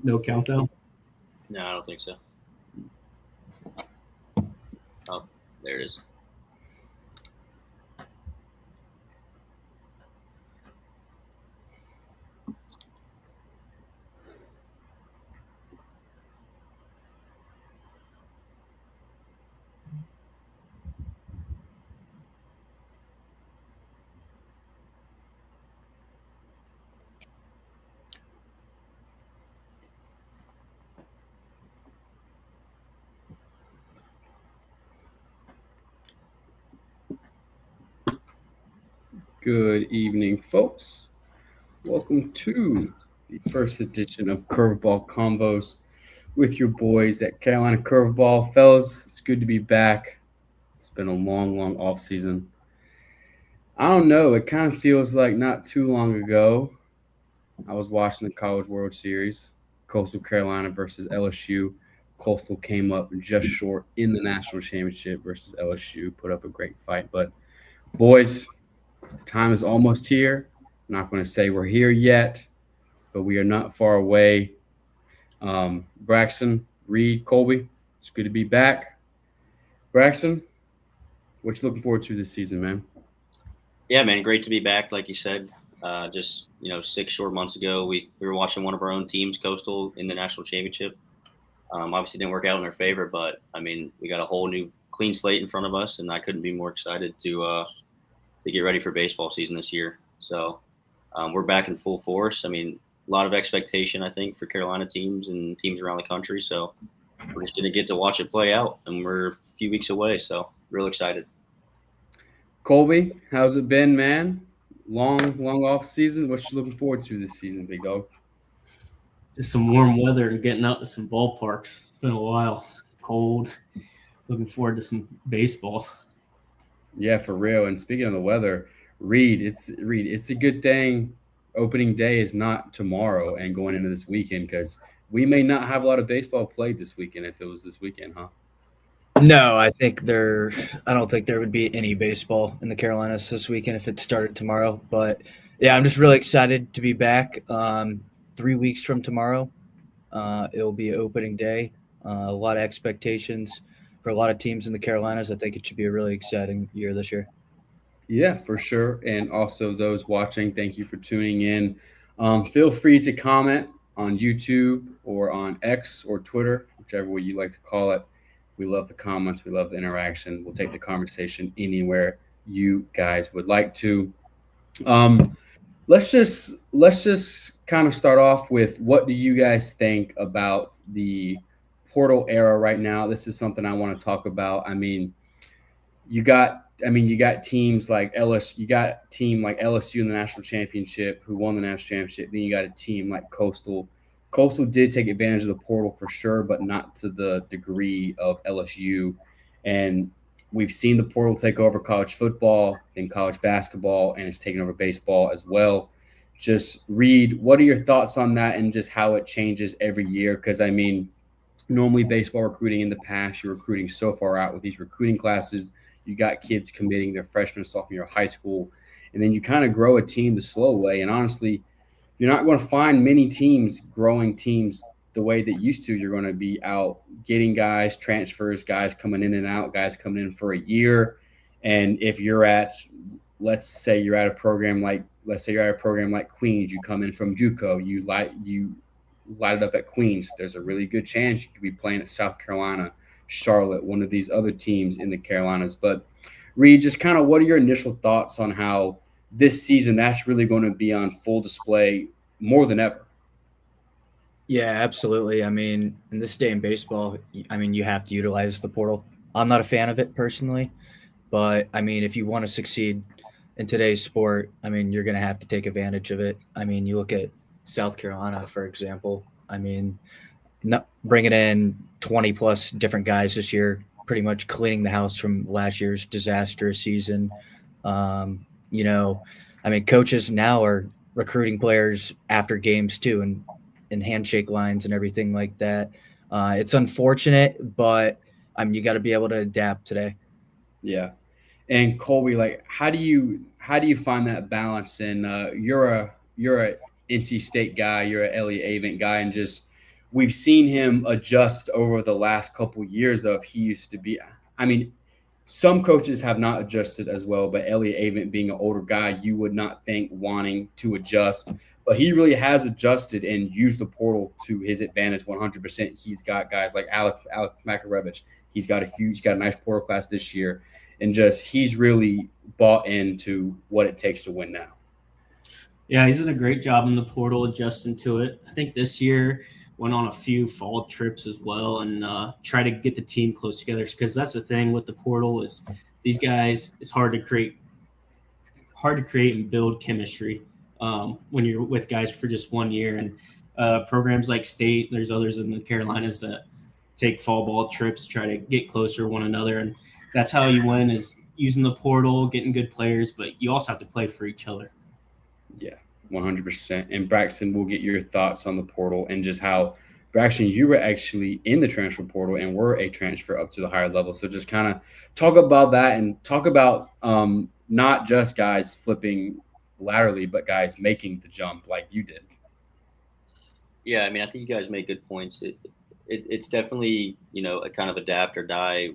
No countdown? No, I don't think so. Oh, there it is. Good evening, folks. Welcome to the first edition of Curveball Convos with your boys at Carolina Curveball. Fellas, it's good to be back. It's been a long off season. I don't know, it kind of feels like not too long ago, I was watching the College World Series, Coastal Carolina versus LSU. Coastal came up just short in the national championship versus LSU, put up a great fight. But, boys, the time is almost here. I'm not going to say we're here yet, but we are not far away. Braxton, Reed, Colby, it's good to be back. Braxton, what you looking forward to this season, man? Yeah, man, great to be back. Like you said, just 6 short months ago, we were watching one of our own teams, Coastal, in the national championship. Obviously, didn't work out in our favor, but I mean, we got a whole new clean slate in front of us, and I couldn't be more excited to get ready for baseball season this year. So we're back in full force. I mean, a lot of expectation, I think, for Carolina teams and teams around the country. So we're just going to get to watch it play out, and we're a few weeks away. So real excited. Colby, how's it been, man? Long off season. What you looking forward to this season, big dog? Just some warm weather and getting out to some ballparks. It's been a while. It's cold. Looking forward to some baseball. Yeah, for real. And speaking of the weather, Reed, it's a good thing opening day is not tomorrow and going into this weekend because we may not have a lot of baseball played this weekend if it was this weekend, huh? No, I don't think there would be any baseball in the Carolinas this weekend if it started tomorrow. But yeah, I'm just really excited to be back. 3 weeks from tomorrow, it'll be opening day. A lot of expectations for a lot of teams in the Carolinas. I think it should be a really exciting year this year. Yeah, for sure. And also those watching, thank you for tuning in. Feel free to comment on YouTube or on X or Twitter, whichever way you like to call it. We love the comments. We love the interaction. We'll take the conversation anywhere you guys would like to. Um, let's just kind of start off with what do you guys think about the portal era right now? This is something I want to talk about. You got teams like LSU, you got a team like LSU in the national championship who won the national championship. Then you got a team like Coastal. Coastal did take advantage of the portal for sure, but not to the degree of LSU. And we've seen the portal take over college football and college basketball, and it's taken over baseball as well. Just Reed, what are your thoughts on that and just how it changes every year? Because normally baseball recruiting in the past, you're recruiting so far out with these recruiting classes. You got kids committing their freshman, sophomore year of high school, and then you kind of grow a team the slow way. And honestly, you're not going to find many teams growing teams the way that used to. You're going to be out getting guys, transfers, guys coming in and out, guys coming in for a year. And if you're at, let's say you're at a program like Queens, you come in from JUCO, you light it up at Queens. There's a really good chance you could be playing at South Carolina, Charlotte, one of these other teams in the Carolinas. But Reed, just kind of what are your initial thoughts on how this season that's really going to be on full display more than ever? Yeah, absolutely. I mean, in this day in baseball, you have to utilize the portal. I'm not a fan of it personally, but I mean, if you want to succeed in today's sport, you're going to have to take advantage of it. You look at South Carolina, for example. Not bringing in 20 plus different guys this year, pretty much cleaning the house from last year's disastrous season. Coaches now are recruiting players after games too, and handshake lines and everything like that. It's unfortunate, but you got to be able to adapt today. Yeah. And Colby, like, how do you find that balance? And you're a NC State guy, you're a Elliott Avent guy, and just we've seen him adjust over the last couple years of he used to be. I mean, some coaches have not adjusted as well, but Elliott Avent being an older guy, you would not think wanting to adjust. But he really has adjusted and used the portal to his advantage 100%. He's got guys like Alex Makarevich. He's got a nice portal class this year. And just he's really bought into what it takes to win now. Yeah, he's done a great job in the portal adjusting to it. I think this year went on a few fall trips as well and try to get the team close together because that's the thing with the portal is these guys. It's hard to create and build chemistry when you're with guys for just 1 year. And programs like State, there's others in the Carolinas that take fall ball trips, try to get closer to one another, and that's how you win is using the portal, getting good players, but you also have to play for each other. Yeah, 100%. And Braxton, we'll get your thoughts on the portal and just how, Braxton, you were actually in the transfer portal and were a transfer up to the higher level. So just kind of talk about that and talk about not just guys flipping laterally, but guys making the jump like you did. Yeah, I mean, I think you guys make good points. It's definitely, a kind of adapt or die,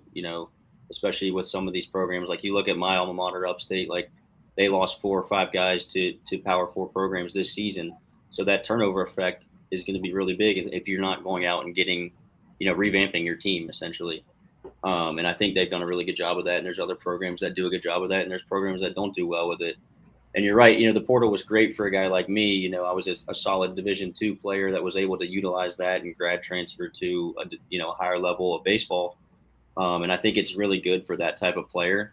especially with some of these programs. Like you look at my alma mater, Upstate, like they lost 4 or 5 guys to Power 4 programs this season. So that turnover effect is going to be really big if you're not going out and getting, revamping your team essentially. And I think they've done a really good job of that. And there's other programs that do a good job of that. And there's programs that don't do well with it. And you're right. The portal was great for a guy like me. I was a solid Division II player that was able to utilize that and grad transfer to a higher level of baseball. And I think it's really good for that type of player.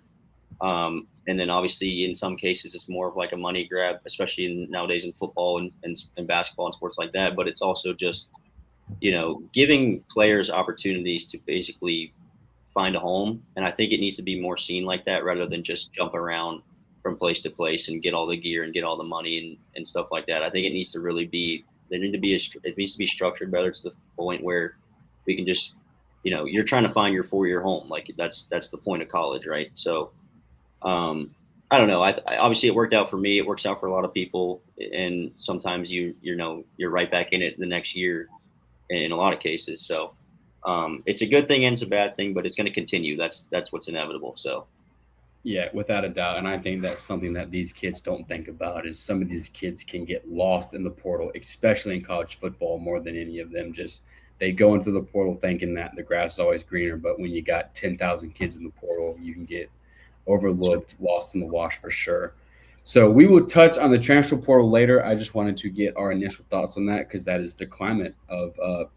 And then obviously in some cases it's more of like a money grab, especially nowadays in football and basketball and sports like that. But it's also just, giving players opportunities to basically find a home. And I think it needs to be more seen like that rather than just jump around from place to place and get all the gear and get all the money and stuff like that. I think it needs to really be, it needs to be structured better to the point where we can just, you're trying to find your 4-year home. Like that's the point of college. Right. So, I don't know. I obviously it worked out for me. It works out for a lot of people. And sometimes you're right back in it the next year in a lot of cases. So, it's a good thing and it's a bad thing, but it's going to continue. That's what's inevitable. So, Yeah, without a doubt. And I think that's something that these kids don't think about is some of these kids can get lost in the portal, especially in college football more than any of them. Just they go into the portal thinking that the grass is always greener, but when you got 10,000 kids in the portal, you can get overlooked, lost in the wash for sure. So we will touch on the transfer portal later. I just wanted to get our initial thoughts on that because that is the climate of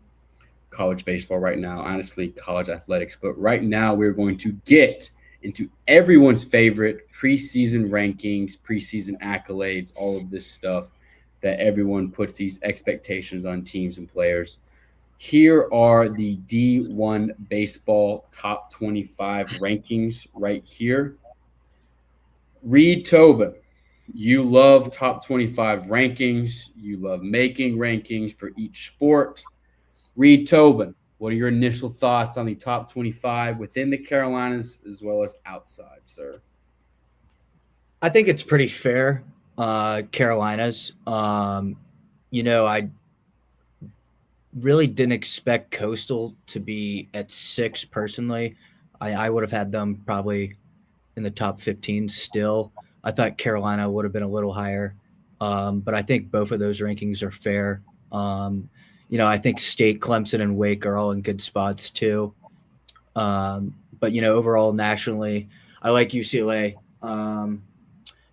college baseball right now, honestly, college athletics. But right now, we're going to get into everyone's favorite preseason rankings, preseason accolades, all of this stuff that everyone puts these expectations on teams and players. Here are the D1 baseball top 25 rankings right here. Reed Tobin, you love top 25 rankings. You love making rankings for each sport. Reed Tobin, what are your initial thoughts on the top 25 within the Carolinas as well as outside, sir? I think it's pretty fair. Carolinas. I really didn't expect Coastal to be at 6 personally. I would have had them probably in the top 15 still. I thought Carolina would have been a little higher. But I think both of those rankings are fair. I think State, Clemson, and Wake are all in good spots too. But overall nationally, I like UCLA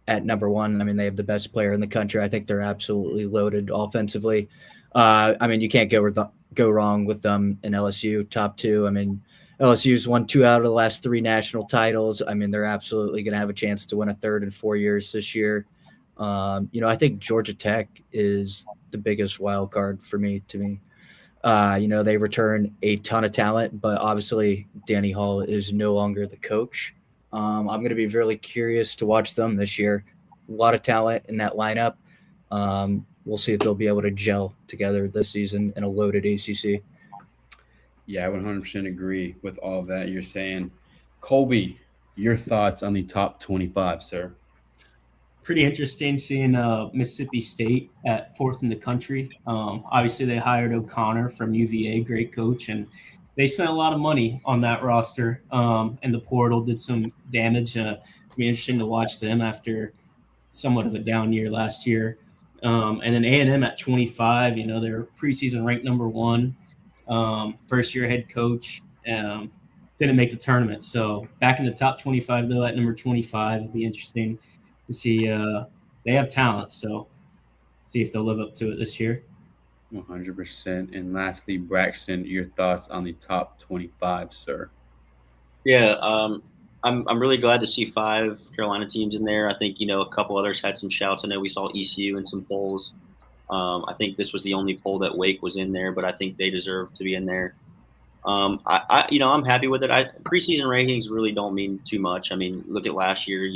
at number 1. I mean, they have the best player in the country. I think they're absolutely loaded offensively. You can't go wrong with them in LSU, top 2. I mean, LSU's won 2 out of the last 3 national titles. I mean, they're absolutely going to have a chance to win a third in 4 years this year. I think Georgia Tech is the biggest wild card for me. They return a ton of talent, but obviously Danny Hall is no longer the coach. I'm going to be really curious to watch them this year. A lot of talent in that lineup. We'll see if they'll be able to gel together this season in a loaded ACC. Yeah, I 100% agree with all of that you're saying. Colby, your thoughts on the top 25, sir? pretty interesting seeing Mississippi State at fourth in the country. Obviously, they hired O'Connor from UVA, great coach, and they spent a lot of money on that roster. And the portal did some damage. It's be interesting to watch them after somewhat of a down year last year. And then A&M at 25, they're preseason ranked number one, first year head coach. Didn't make the tournament. So back in the top 25, though, at number 25, it'll be interesting to see. They have talent, so see if they'll live up to it this year. 100%. And lastly, Braxton, your thoughts on the top 25, sir? Yeah, I'm really glad to see 5 Carolina teams in there. I think a couple others had some shouts. I know we saw ECU in some polls. I think this was the only poll that Wake was in there, but I think they deserve to be in there. I'm happy with it. Preseason rankings really don't mean too much. I mean, look at last year.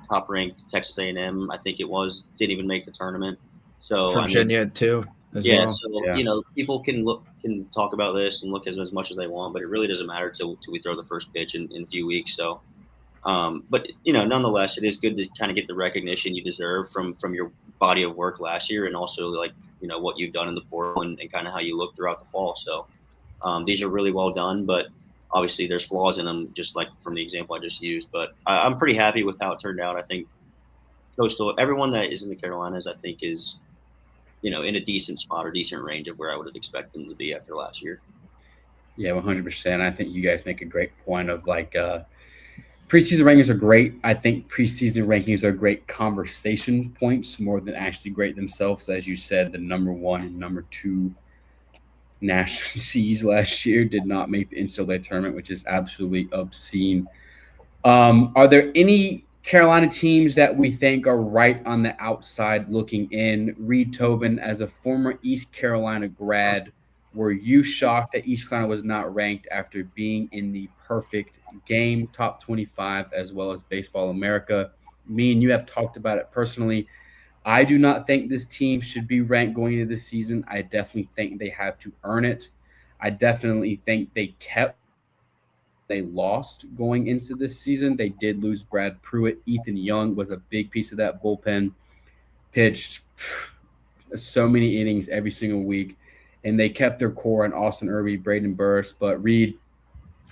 Top ranked Texas A&M. I think it was didn't even make the tournament. So Virginia too. Yeah. Well. So people can talk about this and look as much as they want, but it really doesn't matter till we throw the first pitch in a few weeks. So, but nonetheless, it is good to kind of get the recognition you deserve from your body of work last year, and also what you've done in the portal and kind of how you look throughout the fall. So. These are really well done, but obviously there's flaws in them, just like from the example I just used. But I'm pretty happy with how it turned out. I think Coastal, everyone that is in the Carolinas, I think is, in a decent spot or decent range of where I would have expected them to be after last year. Yeah, 100%. I think you guys make a great point of preseason rankings are great. I think preseason rankings are great conversation points more than actually great themselves. As you said, the number 1 and number 2 national seeds last year did not make the NCAA tournament, which is absolutely obscene. Are there any Carolina teams that we think are right on the outside looking in? Reed Tobin, as a former East Carolina grad, were you shocked that East Carolina was not ranked after being in the perfect game, top 25, as well as Baseball America? Me and you have talked about it personally. I do not think this team should be ranked going into this season. I definitely think they have to earn it. I definitely think they lost going into this season. They did lose Brad Pruitt. Ethan Young was a big piece of that bullpen. Pitched so many innings every single week. And they kept their core on Austin Irby, Braden Burris. But Reed,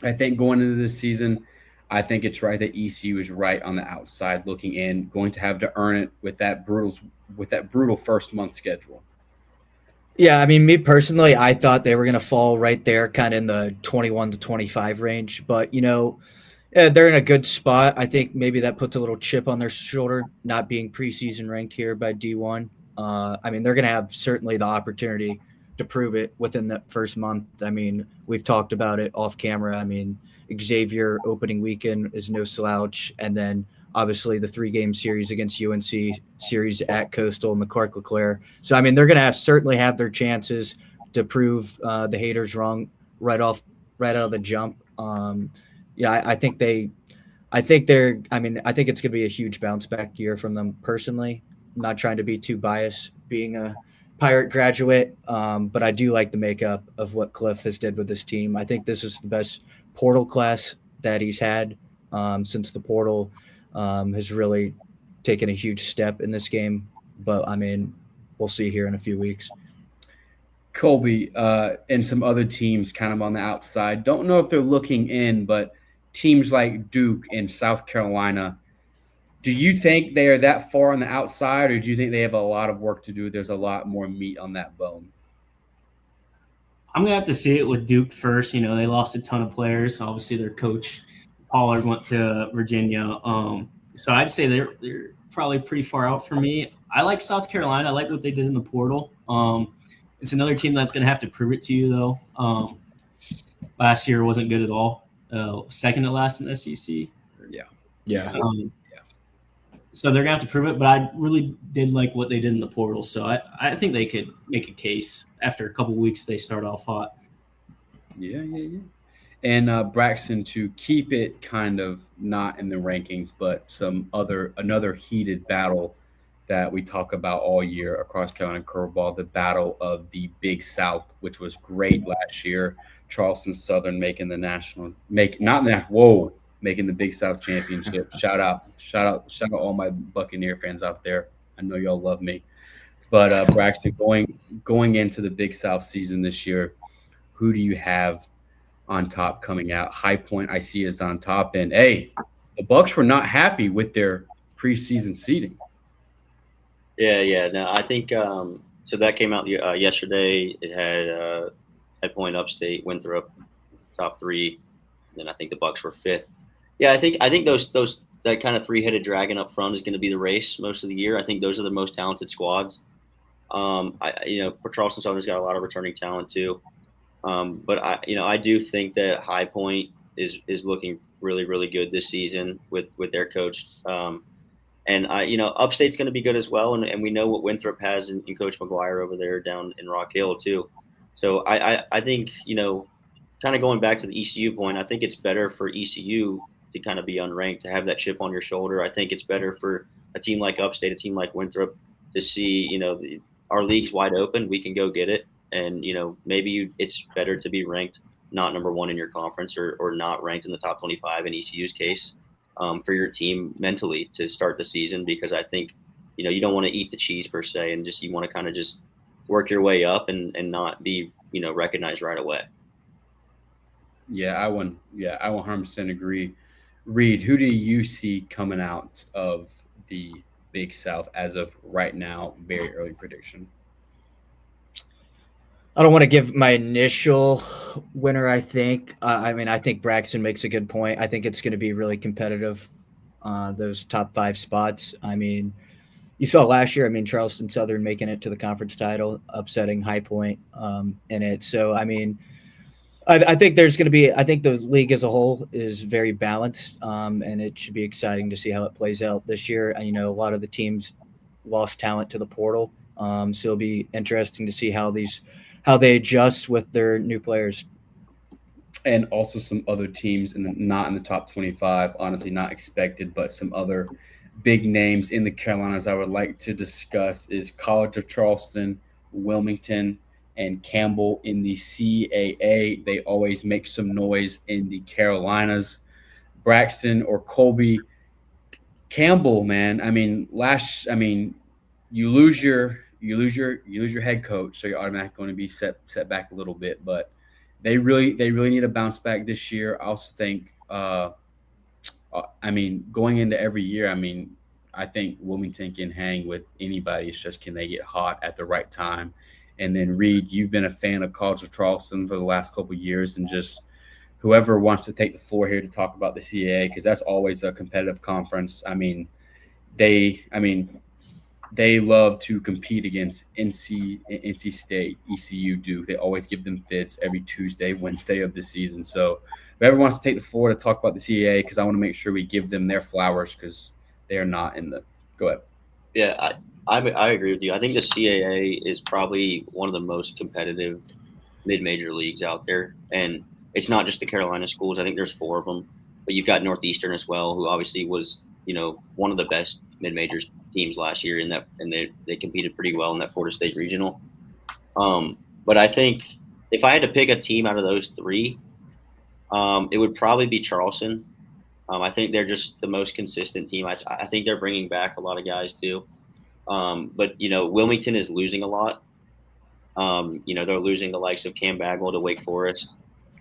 I think going into this season, I think it's right that ECU is right on the outside looking in, going to have to earn it with that brutal first month schedule. Yeah, I mean, me personally, I thought they were going to fall right there, kind of in the 21 to 25 range. But, they're in a good spot. I think maybe that puts a little chip on their shoulder, not being preseason ranked here by D1. I mean, they're going to have certainly the opportunity to prove it within that first month. I mean, we've talked about it off camera. I mean, Xavier opening weekend is no slouch. And then obviously the 3-game series against UNC, series at Coastal and the Clark LeClaire. So, I mean, they're going to certainly have their chances to prove the haters wrong right out of the jump. I think it's going to be a huge bounce back year from them personally. I'm not trying to be too biased being a Pirate graduate, but I do like the makeup of what Cliff has did with this team. I think this is the best portal class that he's had since the portal has really taken a huge step in this game. But, I mean, we'll see here in a few weeks. Colby and some other teams kind of on the outside. Don't know if they're looking in, but teams like Duke and South Carolina, do you think they are that far on the outside, or do you think they have a lot of work to do? There's a lot more meat on that bone. I'm going to have to see it with Duke first. They lost a ton of players. Obviously, their coach, Pollard, went to Virginia. So I'd say they're probably pretty far out for me. I like South Carolina. I like what they did in the portal. It's another team that's going to have to prove it to you, though. Last year wasn't good at all. Second to last in the SEC. Yeah. So they're going to have to prove it, but I really did like what they did in the portal. So I think they could make a case. After a couple weeks, they start off hot. Yeah. And Braxton, to keep it kind of not in the rankings, but another heated battle that we talk about all year across Carolina Curveball, the battle of the Big South, which was great last year. Charleston Southern making the national – making the Big South Championship. Shout out all my Buccaneer fans out there. I know y'all love me. But Braxton, going into the Big South season this year, who do you have on top coming out? High Point I see is on top, and hey, the Bucks were not happy with their preseason seeding. Yeah. No, I think so. That came out yesterday. It had High Point, Upstate, Winthrop, top three. And then I think the Bucks were fifth. Yeah, I think those that kind of three-headed dragon up front is going to be the race most of the year. I think those are the most talented squads. Charleston Southern's got a lot of returning talent too. But I do think that High Point is looking really, really good this season with their coach. And Upstate's going to be good as well. And we know what Winthrop has in Coach McGuire over there down in Rock Hill too. So I think, kind of going back to the ECU point, I think it's better for ECU to kind of be unranked, to have that chip on your shoulder. I think it's better for a team like Upstate, a team like Winthrop, to see, our league's wide open. We can go get it. And, maybe it's better to be ranked not number one in your conference or not ranked in the top 25 in ECU's case for your team mentally to start the season, because I think, you don't want to eat the cheese per se, and you want to kind of just work your way up and not be, recognized right away. Yeah, I 100% agree. Reed, who do you see coming out of the Big South as of right now? Very early prediction. I don't want to give my initial winner, I think. I think Braxton makes a good point. I think it's going to be really competitive, those top 5 spots. You saw last year, Charleston Southern making it to the conference title, upsetting High Point in it. So, I think there's going to be – I think the league as a whole is very balanced, and it should be exciting to see how it plays out this year. A lot of the teams lost talent to the portal, so it'll be interesting to see how they adjust with their new players. And also some other teams not in the top 25, honestly not expected, but some other big names in the Carolinas I would like to discuss is College of Charleston, Wilmington, and Campbell in the CAA. They always make some noise in the Carolinas. Braxton or Colby, Campbell, man. You lose your head coach, so you're automatically going to be set back a little bit. But they really need a bounce back this year. I also think, going into every year, I think Wilmington can hang with anybody. It's just, can they get hot at the right time? And then Reed, you've been a fan of College of Charleston for the last couple of years, and just whoever wants to take the floor here to talk about the CAA, because that's always a competitive conference. They love to compete against NC State, ECU, Duke. They always give them fits every Tuesday, Wednesday of the season. So whoever wants to take the floor to talk about the CAA, because I want to make sure we give them their flowers, because they are not in the – go ahead. Yeah, I agree with you. I think the CAA is probably one of the most competitive mid-major leagues out there. And it's not just the Carolina schools. I think there's 4 of them. But you've got Northeastern as well, who obviously was, one of the best mid-majors teams last year and they competed pretty well in that Florida State regional. But I think if I had to pick a team out of those 3, it would probably be Charleston. I think they're just the most consistent team. I think they're bringing back a lot of guys too. But Wilmington is losing a lot. They're losing the likes of Cam Bagwell to Wake Forest,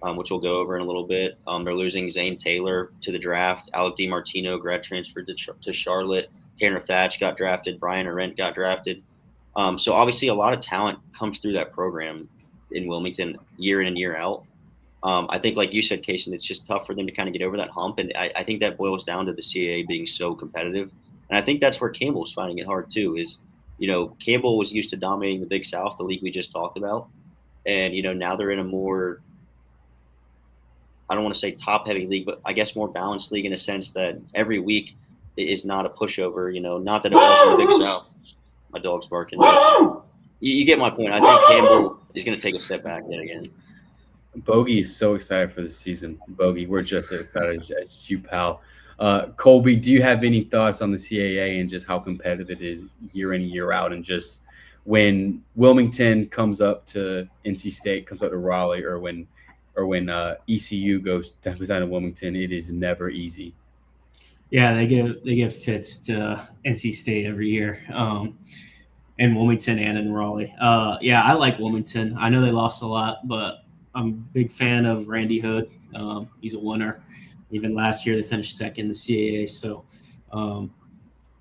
which we'll go over in a little bit. They're losing Zane Taylor to the draft. Alec DiMartino grad transferred to Charlotte. Tanner Thatch got drafted. Brian Arendt got drafted. So obviously a lot of talent comes through that program in Wilmington year in and year out. I think, like you said, Kason, it's just tough for them to kind of get over that hump. And I think that boils down to the CAA being so competitive. And I think that's where Campbell's finding it hard too, is, Campbell was used to dominating the Big South, the league we just talked about. And, now they're in a more, I don't want to say top heavy league, but I guess more balanced league in a sense that every week is not a pushover, not that it was in the Big South. My dog's barking. You get my point. I think Campbell is going to take a step back yet again. Bogey is so excited for this season. Bogey, we're just as excited as you, pal. Colby, do you have any thoughts on the CAA and just how competitive it is year in, year out, and just when Wilmington comes up to NC State, comes up to Raleigh, or when ECU goes down to Wilmington, it is never easy. Yeah, they give fits to NC State every year, in Wilmington and in Raleigh. Yeah, I like Wilmington. I know they lost a lot, but I'm a big fan of Randy Hood. He's a winner. Even last year, they finished second in the CAA. So, um,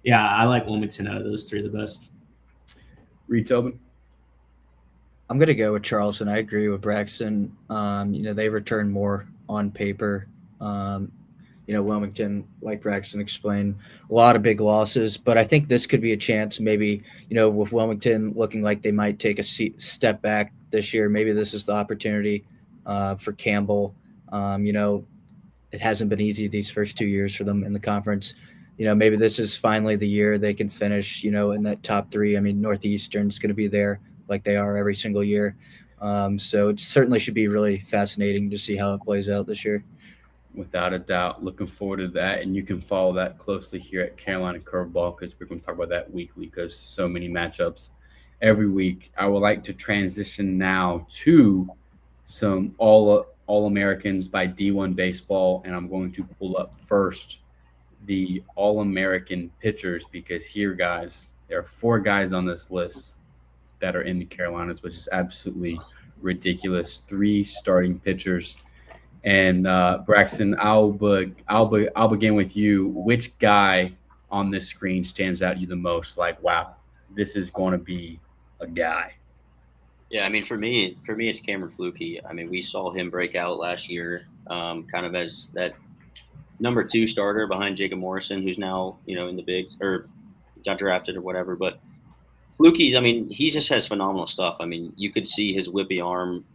yeah, I like Wilmington out of those three the best. Reed Tobin? I'm going to go with Charleston. I agree with Braxton. They return more on paper. Wilmington, like Braxton explained, a lot of big losses, but I think this could be a chance maybe, with Wilmington looking like they might take a step back this year. Maybe this is the opportunity for Campbell. It hasn't been easy these first 2 years for them in the conference. Maybe this is finally the year they can finish, in that top three. I mean, Northeastern's going to be there like they are every single year. So it certainly should be really fascinating to see how it plays out this year. Without a doubt, looking forward to that, and you can follow that closely here at Carolina Curveball because we're going to talk about that weekly because so many matchups every week. I would like to transition now to some all Americans by D1 baseball, and I'm going to pull up first the All American pitchers because here, guys, there are 4 guys on this list that are in the Carolinas, which is absolutely ridiculous. 3 starting pitchers. And Braxton, I'll begin with you. Which guy on this screen stands out to you the most? Like, wow, this is going to be a guy. Yeah, I mean, for me, it's Cameron Flukie. I mean, we saw him break out last year, kind of as that number 2 starter behind Jacob Morrison, who's now in the bigs or got drafted or whatever. But Flukie's, I mean, he just has phenomenal stuff. I mean, you could see his whippy arm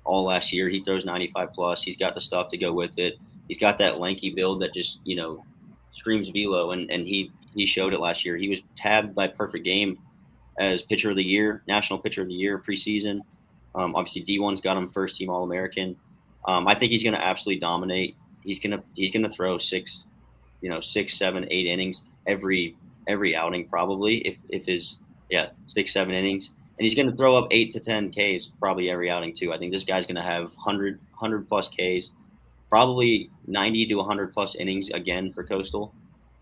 all last year. He throws 95 plus. He's got the stuff to go with it. He's got that lanky build that just screams velo, and he showed it last year. He was tabbed by Perfect Game as pitcher of the year, national pitcher of the year preseason. Obviously D1's got him first team All-American. I think he's going to absolutely dominate. He's going to throw 6, 7, 8 innings every outing probably if his 6, 7 innings. And he's going to throw up 8 to 10 Ks probably every outing too. I think this guy's going to have 100 plus Ks, probably 90 to 100 plus innings again for Coastal,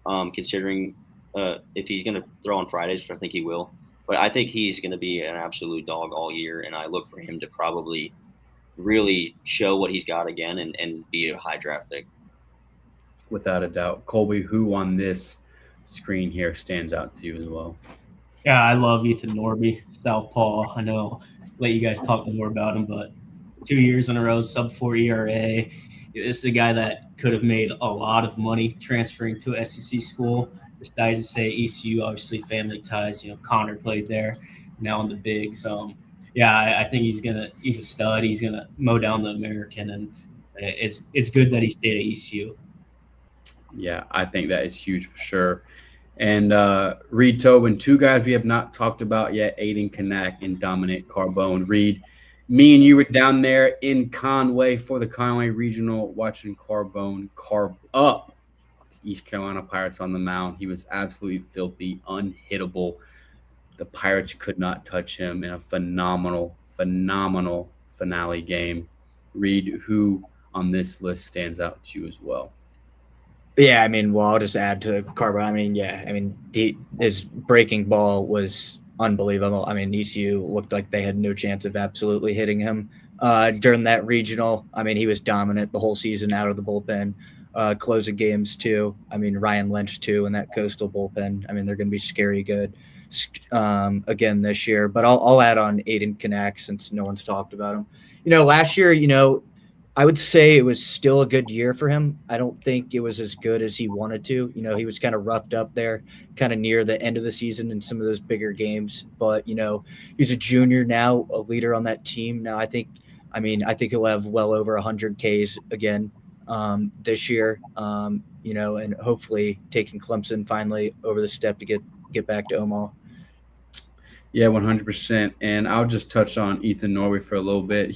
considering if he's going to throw on Fridays, which I think he will. But I think he's going to be an absolute dog all year, and I look for him to probably really show what he's got again and be a high draft pick. Without a doubt. Colby, who on this screen here stands out to you as well? Yeah, I love Ethan Norby, Southpaw. I know let you guys talk more about him, but 2 years in a row, sub-4 ERA. This is a guy that could have made a lot of money transferring to a SEC school. Decided to say ECU, obviously family ties. Connor played there, now in the bigs. I think he's a stud. He's gonna mow down the American, and it's good that he stayed at ECU. Yeah, I think that is huge for sure. And Reed Tobin, 2 guys we have not talked about yet, Aiden Kanak and Dominic Carbone. Reed, me and you were down there in Conway for the Conway Regional watching Carbone carve up the East Carolina Pirates on the mound. He was absolutely filthy, unhittable. The Pirates could not touch him in a phenomenal finale game. Reed, who on this list stands out to you as well? Yeah, I mean, well, I'll just add to Carbone. His breaking ball was unbelievable. I mean, ECU looked like they had no chance of absolutely hitting him during that regional. I mean, he was dominant the whole season out of the bullpen, closing games too. I mean, Ryan Lynch too in that Coastal bullpen. I mean, they're going to be scary good again this year. But I'll add on Aiden Kanak since no one's talked about him. Last year, I would say it was still a good year for him. I don't think it was as good as he wanted to. He was kind of roughed up there, kind of near the end of the season in some of those bigger games. But, he's a junior now, a leader on that team. Now, I think he'll have well over 100 Ks again this year, and hopefully taking Clemson finally over the step to get back to Omaha. Yeah, 100%. And I'll just touch on Ethan Norby for a little bit.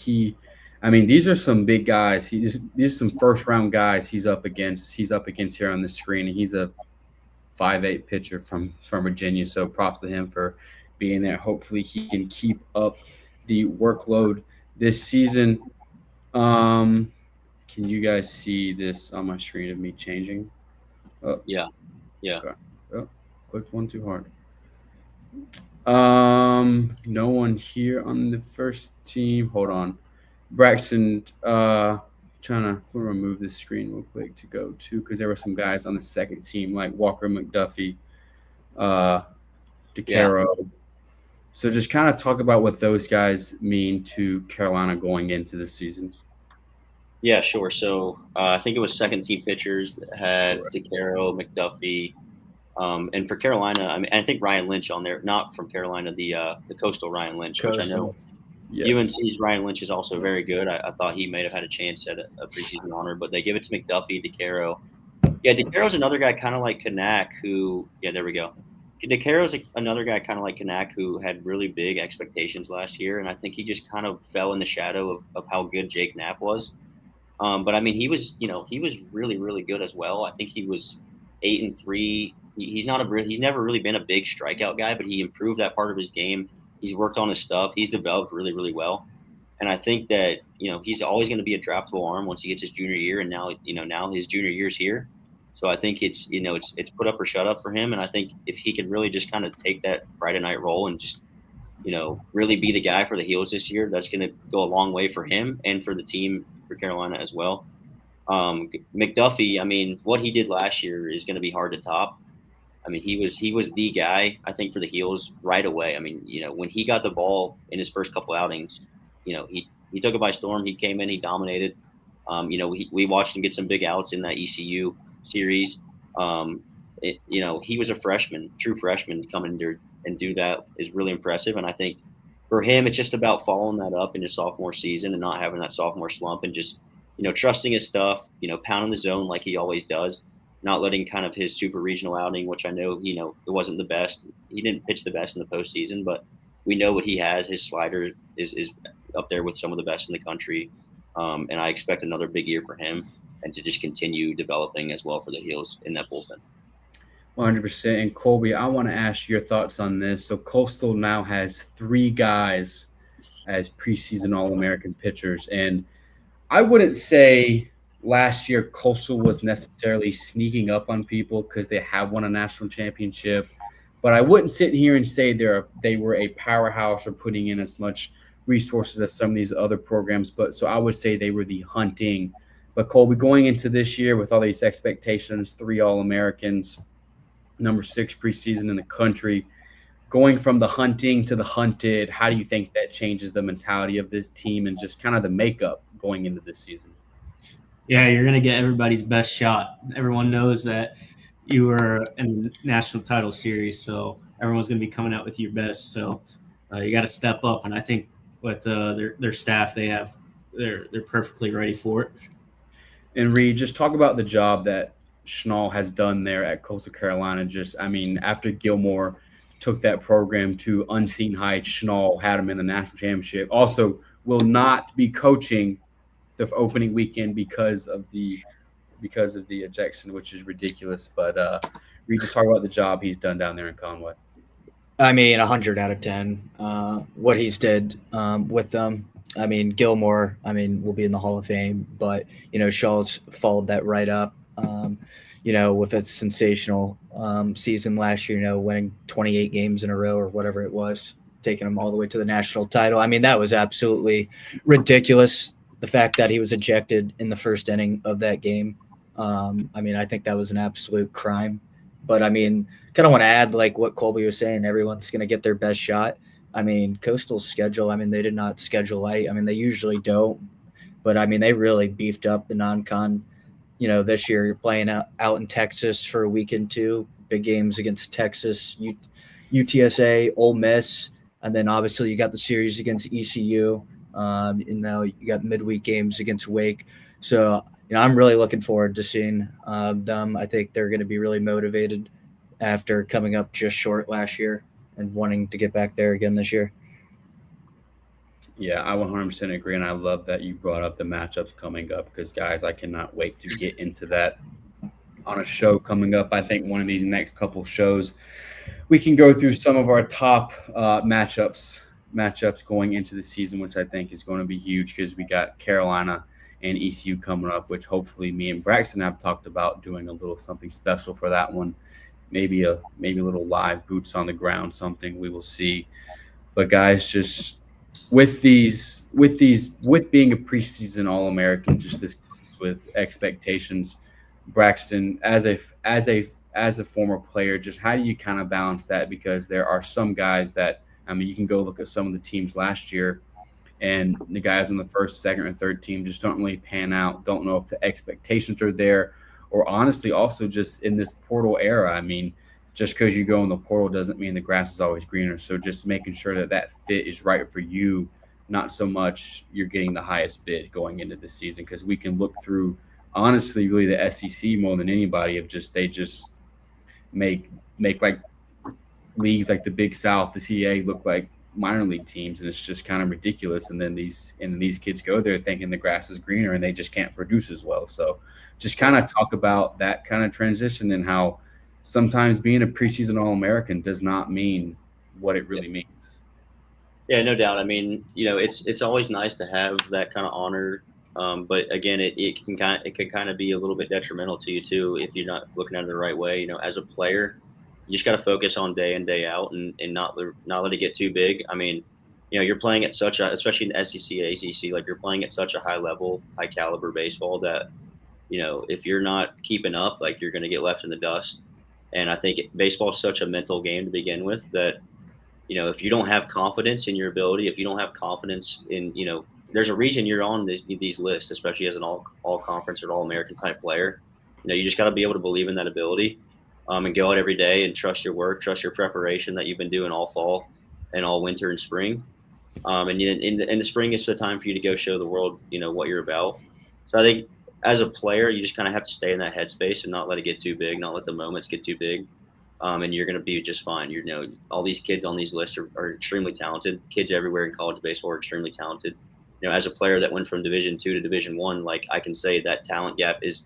These are some big guys. These are some first-round guys he's up against here on the screen. And he's a 5'8" pitcher from Virginia, so props to him for being there. Hopefully he can keep up the workload this season. Can you guys see this on my screen of me changing? Oh, Yeah. okay. Oh, clicked one too hard. No one here on the first team. Hold on. Braxton, trying to remove this screen real quick to go to because there were some guys on the second team like Walker McDuffie, uh, DeCaro. So just kind of talk about what those guys mean to Carolina going into the season. Yeah, sure. So I think it was second team pitchers that had DeCaro, McDuffie, and for Carolina, I mean, I think Ryan Lynch on there, not from Carolina, the Coastal Ryan Lynch, which I know UNC's Ryan Lynch is also very good. I thought he might have had a chance at a preseason honor, but they give it to McDuffie, DeCaro. Yeah, DeCaro's another guy kind of like Kanak who, yeah, there we go. DeCaro's another guy kind of like Kanak who had really big expectations last year, and I think he just kind of fell in the shadow of how good Jake Knapp was. But I mean, he was really, really good as well. I think he was 8-3. He's never really been a big strikeout guy, but he improved that part of his game. He's worked on his stuff. He's developed really, really well. And I think that, he's always going to be a draftable arm once he gets his junior year. And now his junior year's here. So I think it's put up or shut up for him. And I think if he can really just kind of take that Friday night role and just, really be the guy for the Heels this year, that's going to go a long way for him and for the team for Carolina as well. McDuffie, I mean, what he did last year is going to be hard to top. I mean, he was the guy, I think, for the Heels right away. I mean, when he got the ball in his first couple outings, he took it by storm. He came in, he dominated. We watched him get some big outs in that ECU series. He was a freshman, true freshman, coming there and do that is really impressive. And I think for him, it's just about following that up in his sophomore season and not having that sophomore slump and just, trusting his stuff, pounding the zone like he always does, not letting kind of his super regional outing, which I know, it wasn't the best. He didn't pitch the best in the postseason, but we know what he has. His slider is up there with some of the best in the country. And I expect another big year for him and to just continue developing as well for the Heels in that bullpen. 100%. And Colby, I want to ask your thoughts on this. So Coastal now has 3 guys as preseason All-American pitchers. And I wouldn't say last year Coastal was necessarily sneaking up on people because they have won a national championship. But I wouldn't sit here and say they were a powerhouse or putting in as much resources as some of these other programs. But so I would say they were the hunting. But Colby, going into this year with all these expectations, 3 All-Americans, number 6 preseason in the country, going from the hunting to the hunted, how do you think that changes the mentality of this team and just kind of the makeup going into this season? Yeah, you're going to get everybody's best shot. Everyone knows that you were in the national title series, so everyone's going to be coming out with your best. So you got to step up, and I think with their staff, they're perfectly ready for it. And Reed, just talk about the job that Schnall has done there at Coastal Carolina. After Gilmore took that program to unseen heights, Schnall had him in the national championship. Also, will not be coaching the opening weekend because of the ejection, which is ridiculous. But Reed, just talk about the job he's done down there in Conway. I mean, 100 out of 10. What he's did with them. I mean, Gilmore, will be in the Hall of Fame, but, Shaw's followed that right up, with its sensational season last year, winning 28 games in a row or whatever it was, taking them all the way to the national title. I mean, that was absolutely ridiculous. The fact that he was ejected in the first inning of that game. I think that was an absolute crime. But, kind of want to add, like what Colby was saying, everyone's going to get their best shot. Coastal's schedule, they did not schedule light. They usually don't. But, they really beefed up the non-con. This year you're playing out in Texas for a week and 2. Big games against Texas, UTSA, Ole Miss. And then obviously you got the series against ECU. And now you got midweek games against Wake. So, I'm really looking forward to seeing them. I think they're going to be really motivated after coming up just short last year and wanting to get back there again this year. Yeah, I 100% agree, and I love that you brought up the matchups coming up because, guys, I cannot wait to get into that on a show coming up. I think one of these next couple shows, we can go through some of our top matchups matchups going into the season, which I think is going to be huge because we got Carolina and ECU coming up, which hopefully me and Braxton have talked about doing a little something special for that one. Maybe a little live boots on the ground, something we will see. But guys, just with being a preseason All American, just this with expectations, Braxton, as a former player, just how do you kind of balance that? Because there are some guys that, I mean, you can go look at some of the teams last year, and the guys on the first, second, or third team just don't really pan out. Don't know if the expectations are there, or honestly, also just in this portal era. I mean, just because you go in the portal doesn't mean the grass is always greener. So just making sure that that fit is right for you, not so much you're getting the highest bid going into this season, because we can look through honestly really the SEC more than anybody of just they just make like leagues like the Big South, the CAA look like minor league teams, and it's just kind of ridiculous. And then these kids go there thinking the grass is greener, and they just can't produce as well. So just kind of talk about that kind of transition and how sometimes being a preseason All-American does not mean what it really means. Yeah, no doubt. I mean, it's always nice to have that kind of honor, but again, it can kind of be a little bit detrimental to you too if you're not looking at it the right way. As a player, you just got to focus on day in, day out, and not let it get too big. I mean, you're playing at such a, especially in the SEC, ACC, like you're playing at such a high level, high caliber baseball that if you're not keeping up, like you're going to get left in the dust. And I think baseball is such a mental game to begin with that, if you don't have confidence in your ability, if you don't have confidence in, there's a reason you're on these lists, especially as an all conference or all American type player. You just got to be able to believe in that ability, and go out every day and trust your work, trust your preparation that you've been doing all fall and all winter and spring. And in the spring, it's the time for you to go show the world, what you're about. So I think as a player, you just kind of have to stay in that headspace and not let it get too big, not let the moments get too big. And you're going to be just fine. All these kids on these lists are extremely talented. Kids everywhere in college baseball are extremely talented. As a player that went from Division II to Division I, like I can say that talent gap is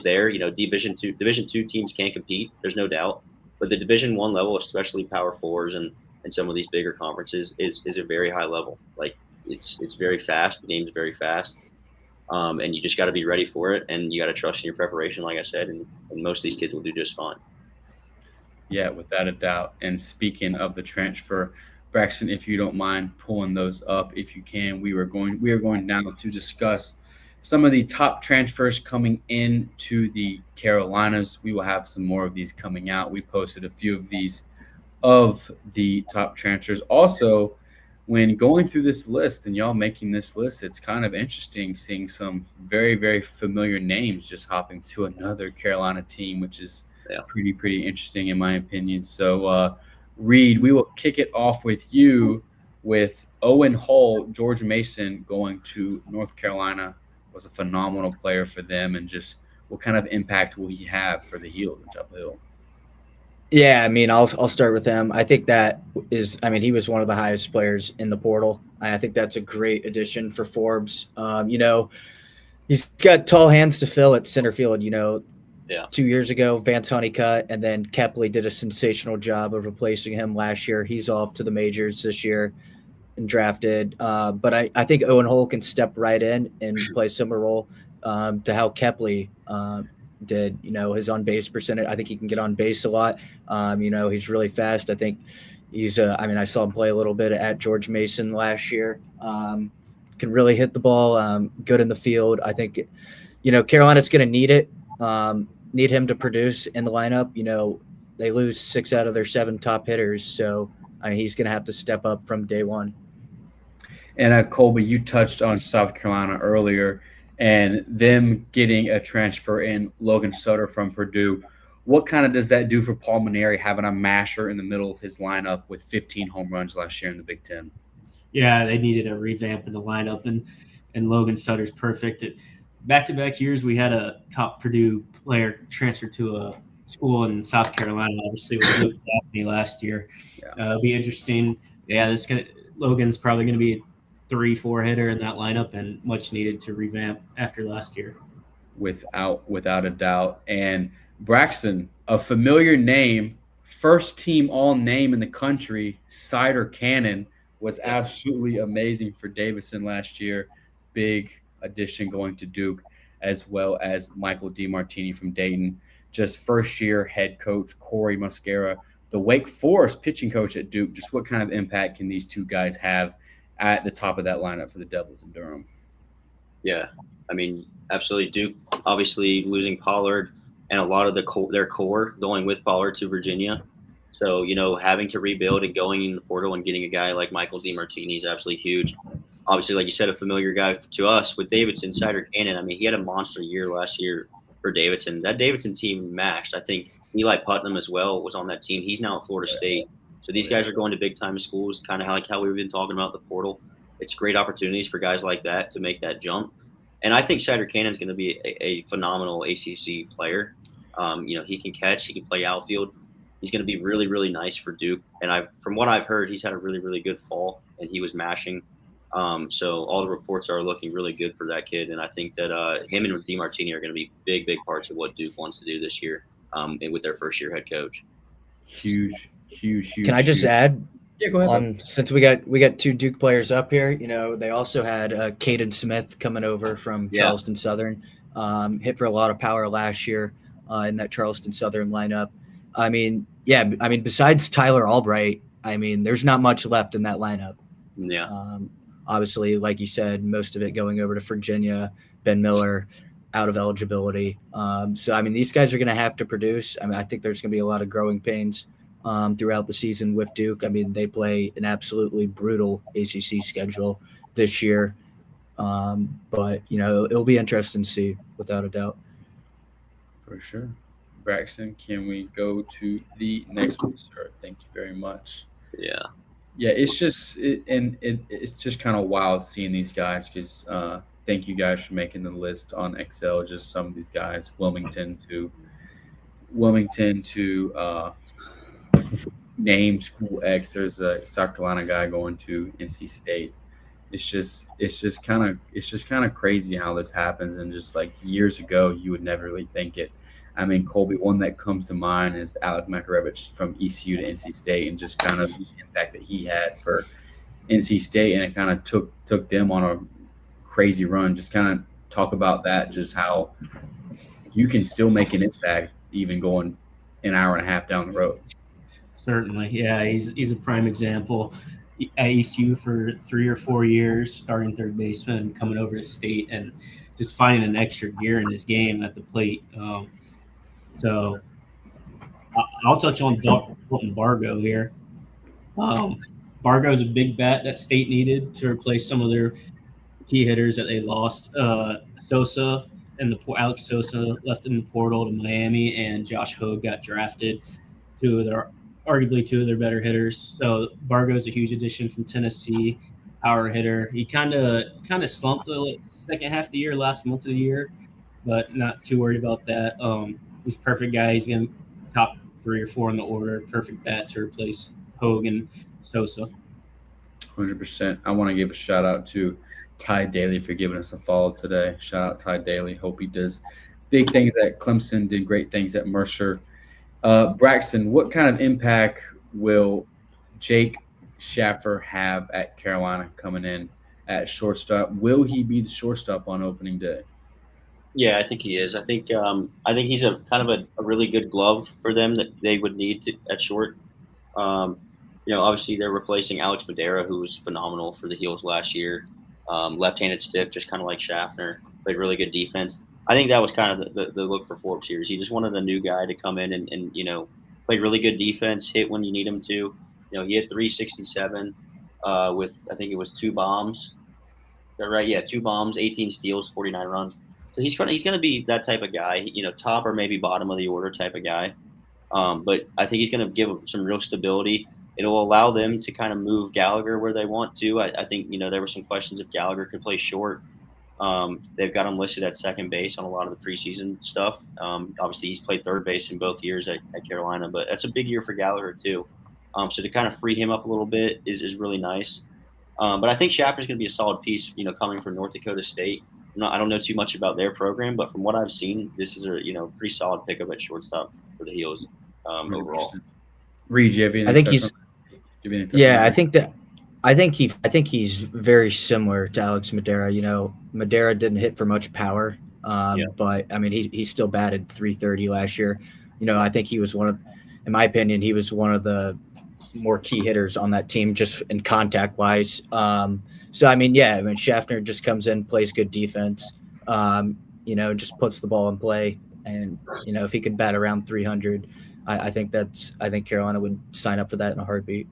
there. Division II teams can compete. There's no doubt. But the Division I level, especially Power Fours and some of these bigger conferences, is a very high level. Like it's very fast. The game's very fast. And you just got to be ready for it, and you got to trust in your preparation, like I said, and most of these kids will do just fine. Yeah, without a doubt. And speaking of the transfer, Braxton, if you don't mind pulling those up, if you can, we are going now to discuss some of the top transfers coming into the Carolinas. We will have some more of these coming out. We posted a few of these of the top transfers. Also, when going through this list and y'all making this list, it's kind of interesting seeing some very, very familiar names just hopping to another Carolina team, which is pretty interesting in my opinion. So, Reed, we will kick it off with you with Owen Hull. George Mason going to North Carolina was a phenomenal player for them, and just what kind of impact will he have for the Heels uphill? Yeah, I mean, I'll start with him. I think that is, I mean, he was one of the highest players in the portal. I think that's a great addition for Forbes. He's got tall hands to fill at center field. 2 years ago, Vance Honeycutt, and then Kepley did a sensational job of replacing him last year. He's off to the majors this year and drafted. But I think Owen Hull can step right in and play a similar role to how Kepley did. His on-base percentage, I think he can get on base a lot. He's really fast. I think he's I saw him play a little bit at George Mason last year. Can really hit the ball, good in the field. I think Carolina's going to need it. Need him to produce in the lineup. They lose 6 out of their 7 top hitters, so he's going to have to step up from day one. And Colby, you touched on South Carolina earlier and them getting a transfer in Logan Sutter from Purdue. What kind of does that do for Paul Maneri having a masher in the middle of his lineup with 15 home runs last year in the Big Ten? Yeah, they needed a revamp in the lineup, and Logan Sutter's perfect. Back-to-back years, we had a top Purdue player transfer to a school in South Carolina, obviously, with Luke Gaffney last year. Yeah. It'll be interesting. Yeah, Logan's probably going to be a 3-4 hitter in that lineup, and much needed to revamp after last year. Without a doubt. And Braxton, a familiar name, first team all name in the country, Cider Cannon, was absolutely amazing for Davidson last year. Big addition going to Duke, as well as Michael DiMartini from Dayton. Just first year head coach Corey Muscara, the Wake Forest pitching coach at Duke. Just what kind of impact can these two guys have at the top of that lineup for the Devils in Durham? Yeah, I mean, absolutely. Duke obviously losing Pollard and a lot of their core going with Pollard to Virginia. So, having to rebuild and going in the portal and getting a guy like Michael DiMartini is absolutely huge. Obviously, like you said, a familiar guy to us with Davidson, Cider Cannon. I mean, he had a monster year last year for Davidson. That Davidson team matched. I think Eli Putnam as well was on that team. He's now at Florida State. So these guys are going to big-time schools, kind of like how we've been talking about the portal. It's great opportunities for guys like that to make that jump. And I think Cider Cannon's going to be a phenomenal ACC player. He can catch. He can play outfield. He's going to be really, really nice for Duke. And from what I've heard, he's had a really, really good fall, and he was mashing. So all the reports are looking really good for that kid. And I think that him and DiMartini are going to be big, big parts of what Duke wants to do this year and with their first-year head coach. Huge. Can I just add? Yeah, go ahead. Since we got two Duke players up here, they also had Caden Smith coming over from Charleston Southern, hit for a lot of power last year in that Charleston Southern lineup. Besides Tyler Albright, there's not much left in that lineup. Yeah. Obviously, like you said, most of it going over to Virginia. Ben Miller out of eligibility. These guys are going to have to produce. I think there's going to be a lot of growing pains throughout the season with Duke. They play an absolutely brutal ACC schedule this year. But it'll be interesting to see, without a doubt. For sure. Braxton, can we go to the next one, sir? Thank you very much. Yeah. Yeah, it's just it's just kind of wild seeing these guys because thank you guys for making the list on Excel. Just some of these guys, Wilmington to name school X. There's a South Carolina guy going to NC State. It's just kind of crazy how this happens. And just like years ago, you would never really think it. Colby, one that comes to mind is Alec Makarevich from ECU to NC State, and just kind of the impact that he had for NC State, and it kind of took them on a crazy run. Just kind of talk about that, just how you can still make an impact even going an hour and a half down the road. Certainly, yeah, he's a prime example. At ECU for 3 or 4 years, starting third baseman, coming over to State, and just finding an extra gear in his game at the plate. So I'll touch on Dalton Bargo here. Bargo is a big bat that State needed to replace some of their key hitters that they lost. Sosa and Alex Sosa left in the portal to Miami, and Josh Hogue got drafted. Arguably two of their better hitters. So Bargo's a huge addition from Tennessee, power hitter. He kind of slumped the second half of the year, last month of the year, but not too worried about that. He's a perfect guy. He's going to top 3 or 4 in the order. Perfect bat to replace Hogue and Sosa. 100%. I want to give a shout out to Ty Daly for giving us a follow today. Shout out Ty Daly. Hope he does big things at Clemson, did great things at Mercer. Braxton, what kind of impact will Jake Schaffer have at Carolina coming in at shortstop? Will he be the shortstop on opening day? Yeah, I think he is. I think he's a kind of a really good glove for them that they would need at short. Obviously they're replacing Alex Madera, who was phenomenal for the Heels last year. Left-handed stiff, just kind of like Schaffner, played really good defense. I think that was kind of the look for Forbes here. He just wanted a new guy to come in and play really good defense, hit when you need him to. He had 367 with, I think it was 2 bombs. Is that right? Yeah, 2 bombs, 18 steals, 49 runs. So he's gonna be that type of guy, top or maybe bottom of the order type of guy. But I think he's gonna give some real stability. It'll allow them to kind of move Gallagher where they want to. I think there were some questions if Gallagher could play short. They've got him listed at second base on a lot of the preseason stuff. Obviously, he's played third base in both years at Carolina, but that's a big year for Gallagher too. So to kind of free him up a little bit is really nice. But I think Schaffer's going to be a solid piece, coming from North Dakota State. I don't know too much about their program, but from what I've seen, this is a pretty solid pickup at shortstop for the Heels overall. Reed, you have anything? I think he's. Yeah, I think that I think he's very similar to Alex Madera. You know, Madera didn't hit for much power, Yeah. but I mean he still batted 330 last year. You know, I think he was in my opinion, he was one of the more key hitters on that team just in contact wise. So I mean, yeah, I mean Schaffner just comes in, plays good defense. You know, just puts the ball in play, and you know if he could bat around 300, I think Carolina would sign up for that in a heartbeat.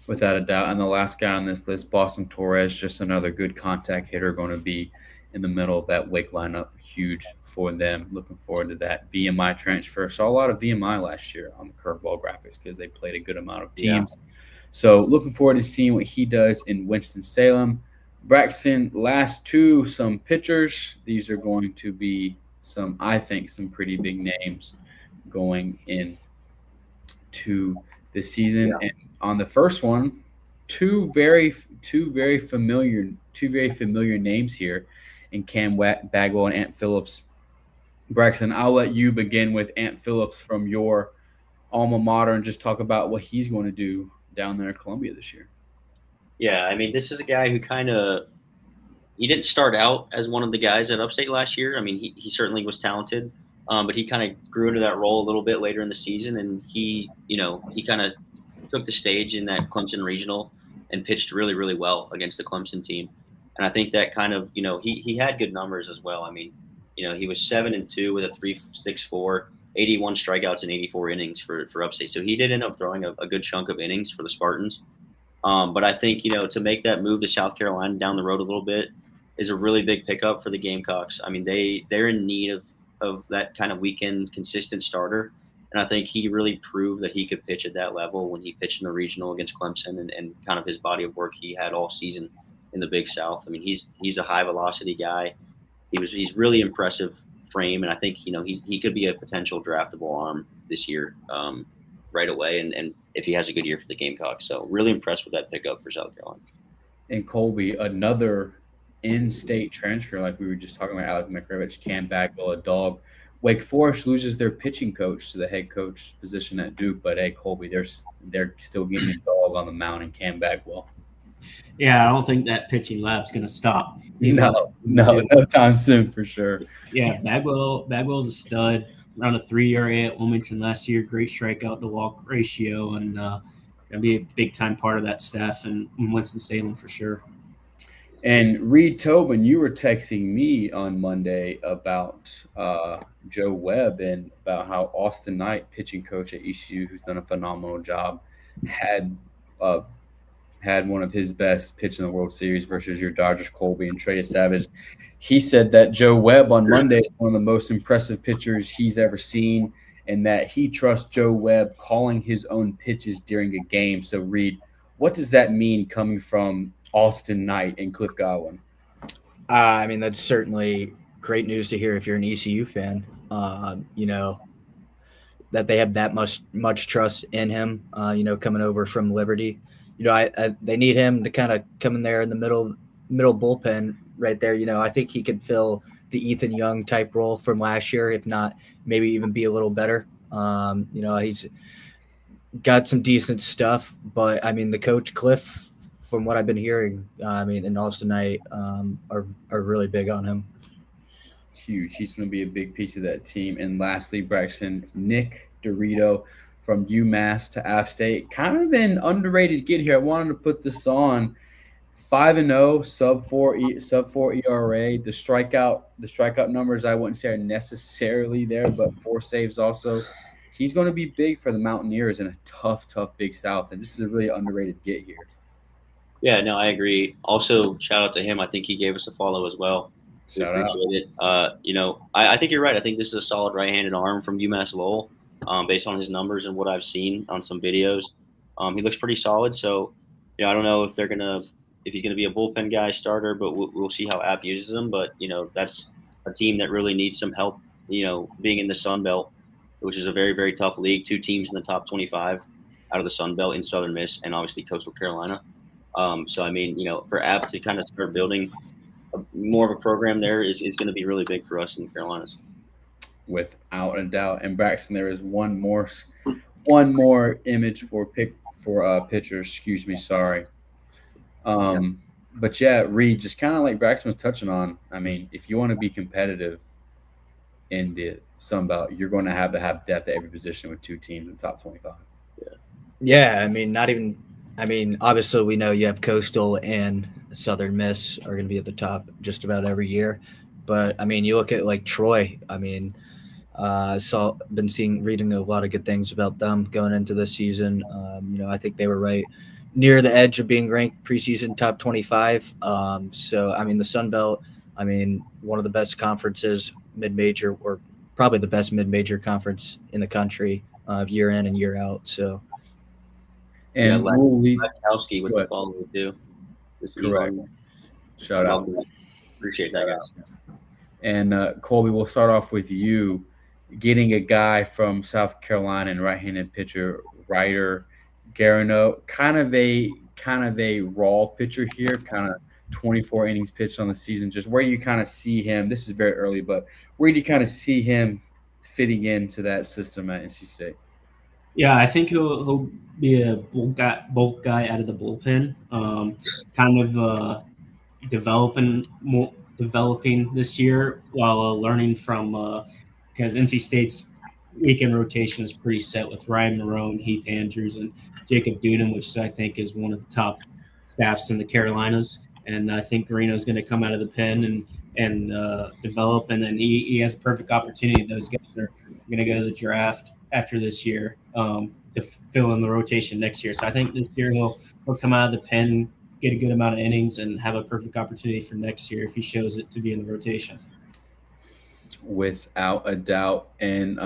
Without a doubt. And the last guy on this list, Boston Torres, just another good contact hitter, going to be in the middle of that Wake lineup. Huge for them. Looking forward to that VMI transfer. Saw a lot of VMI last year on the Curveball graphics because they played a good amount of teams. Yeah. So looking forward to seeing what he does in Winston-Salem. Braxton, last two, some pitchers. These are going to be I think, some pretty big names going into this season. Yeah. And on the first one, two very familiar names here in Cam Bagwell and Ant Phillips. Braxton, I'll let you begin with Ant Phillips from your alma mater and just talk about what he's going to do down there in Columbia this year. Yeah, I mean, this is a guy who he didn't start out as one of the guys at Upstate last year. I mean, he certainly was talented, but he kind of grew into that role a little bit later in the season, and he kind of took the stage in that Clemson regional and pitched really, really well against the Clemson team. And I think that kind of, he had good numbers as well. I mean, he was 7-2 with a 3.64, 81 strikeouts in 84 innings for Upstate. So he did end up throwing a good chunk of innings for the Spartans. But I think, to make that move to South Carolina down the road a little bit is a really big pickup for the Gamecocks. I mean, they're in need of that kind of weekend consistent starter. And I think he really proved that he could pitch at that level when he pitched in the regional against Clemson and kind of his body of work he had all season in the Big South. I mean, he's a high velocity guy. He's really impressive frame, and I think he could be a potential draftable arm this year right away. And if he has a good year for the Gamecocks, so really impressed with that pickup for South Carolina. And Colby, another in-state transfer, like we were just talking about, Alec McRivich, Cam Bagwell, a dog. Wake Forest loses their pitching coach to the head coach position at Duke, but hey, Colby, they're still getting a dog on the mound in Cam Bagwell. Yeah, I don't think that pitching lab's going to stop. No time soon for sure. Yeah, Bagwell's a stud. Around a 3 ERA at Wilmington last year. Great strikeout to walk ratio, and going to be a big time part of that staff in Winston-Salem for sure. And Reed Tobin, you were texting me on Monday about Joe Webb and about how Austin Knight, pitching coach at ECU, who's done a phenomenal job, had one of his best pitch in the World Series versus your Dodgers, Colby and Trey Savage. He said that Joe Webb on Monday is one of the most impressive pitchers he's ever seen, and that he trusts Joe Webb calling his own pitches during a game. So, Reed, what does that mean coming from Austin Knight and Cliff Godwin? I mean, that's certainly great news to hear if you're an ECU fan. That they have that much trust in him. Coming over from Liberty. They need him to kind of come in there in the middle bullpen right there. I think he could fill the Ethan Young type role from last year, if not maybe even be a little better. He's got some decent stuff, but I mean, the coach Cliff, from what I've been hearing, and Austin Knight are really big on him. Huge. He's going to be a big piece of that team. And lastly, Braxton, Nick Dorito from UMass to App State. Kind of an underrated get here. I wanted to put this on. 5-0, sub 4 ERA. The strikeout numbers I wouldn't say are necessarily there, but 4 saves also. He's going to be big for the Mountaineers in a tough Big South, and this is a really underrated get here. Yeah, no, I agree. Also, shout out to him. I think he gave us a follow as well. Shout out. It. I think you're right. I think this is a solid right-handed arm from UMass Lowell, based on his numbers and what I've seen on some videos. He looks pretty solid. So, I don't know if he's gonna be a bullpen guy starter, but we'll see how App uses him. But that's a team that really needs some help. Being in the Sun Belt, which is a very, very tough league. 2 teams in the top 25 out of the Sun Belt in Southern Miss, and obviously Coastal Carolina. So I mean, for App to kind of start building more of a program there is going to be really big for us in the Carolinas. Without a doubt. And Braxton, there is one more image for pitchers. Excuse me, sorry. But yeah, Reed, just kind of like Braxton was touching on. I mean, if you want to be competitive in the Sun Belt, you're going to have depth at every position with 2 teams in the top 25. Yeah, I mean, not even. I mean, obviously, we know you have Coastal and Southern Miss are going to be at the top just about every year. But I mean, you look at like Troy. I mean, reading a lot of good things about them going into this season. I think they were right near the edge of being ranked preseason top 25. So I mean, the Sun Belt. I mean, one of the best conferences mid-major, or probably the best mid-major conference in the country, year in and year out. So. And we'll lead. Latkowski with the follow too. Correct. Shout out. Appreciate that, guys. And Colby, we'll start off with you. Getting a guy from South Carolina and right-handed pitcher Ryder Garino, kind of a raw pitcher here, kind of 24 innings pitched on the season. Just where you kind of see him. This is very early, but where do you kind of see him fitting into that system at NC State? Yeah, I think he'll be a bulk guy out of the bullpen. Kind of developing this year while learning from because NC State's weekend rotation is pretty set with Ryan Marone, Heath Andrews, and Jacob Dunham, which I think is one of the top staffs in the Carolinas. And I think Garino's going to come out of the pen and develop, and then he has a perfect opportunity. Those guys are going to go to the draft after this year to fill in the rotation next year. So I think this year he'll come out of the pen, get a good amount of innings, and have a perfect opportunity for next year if he shows it to be in the rotation. Without a doubt. And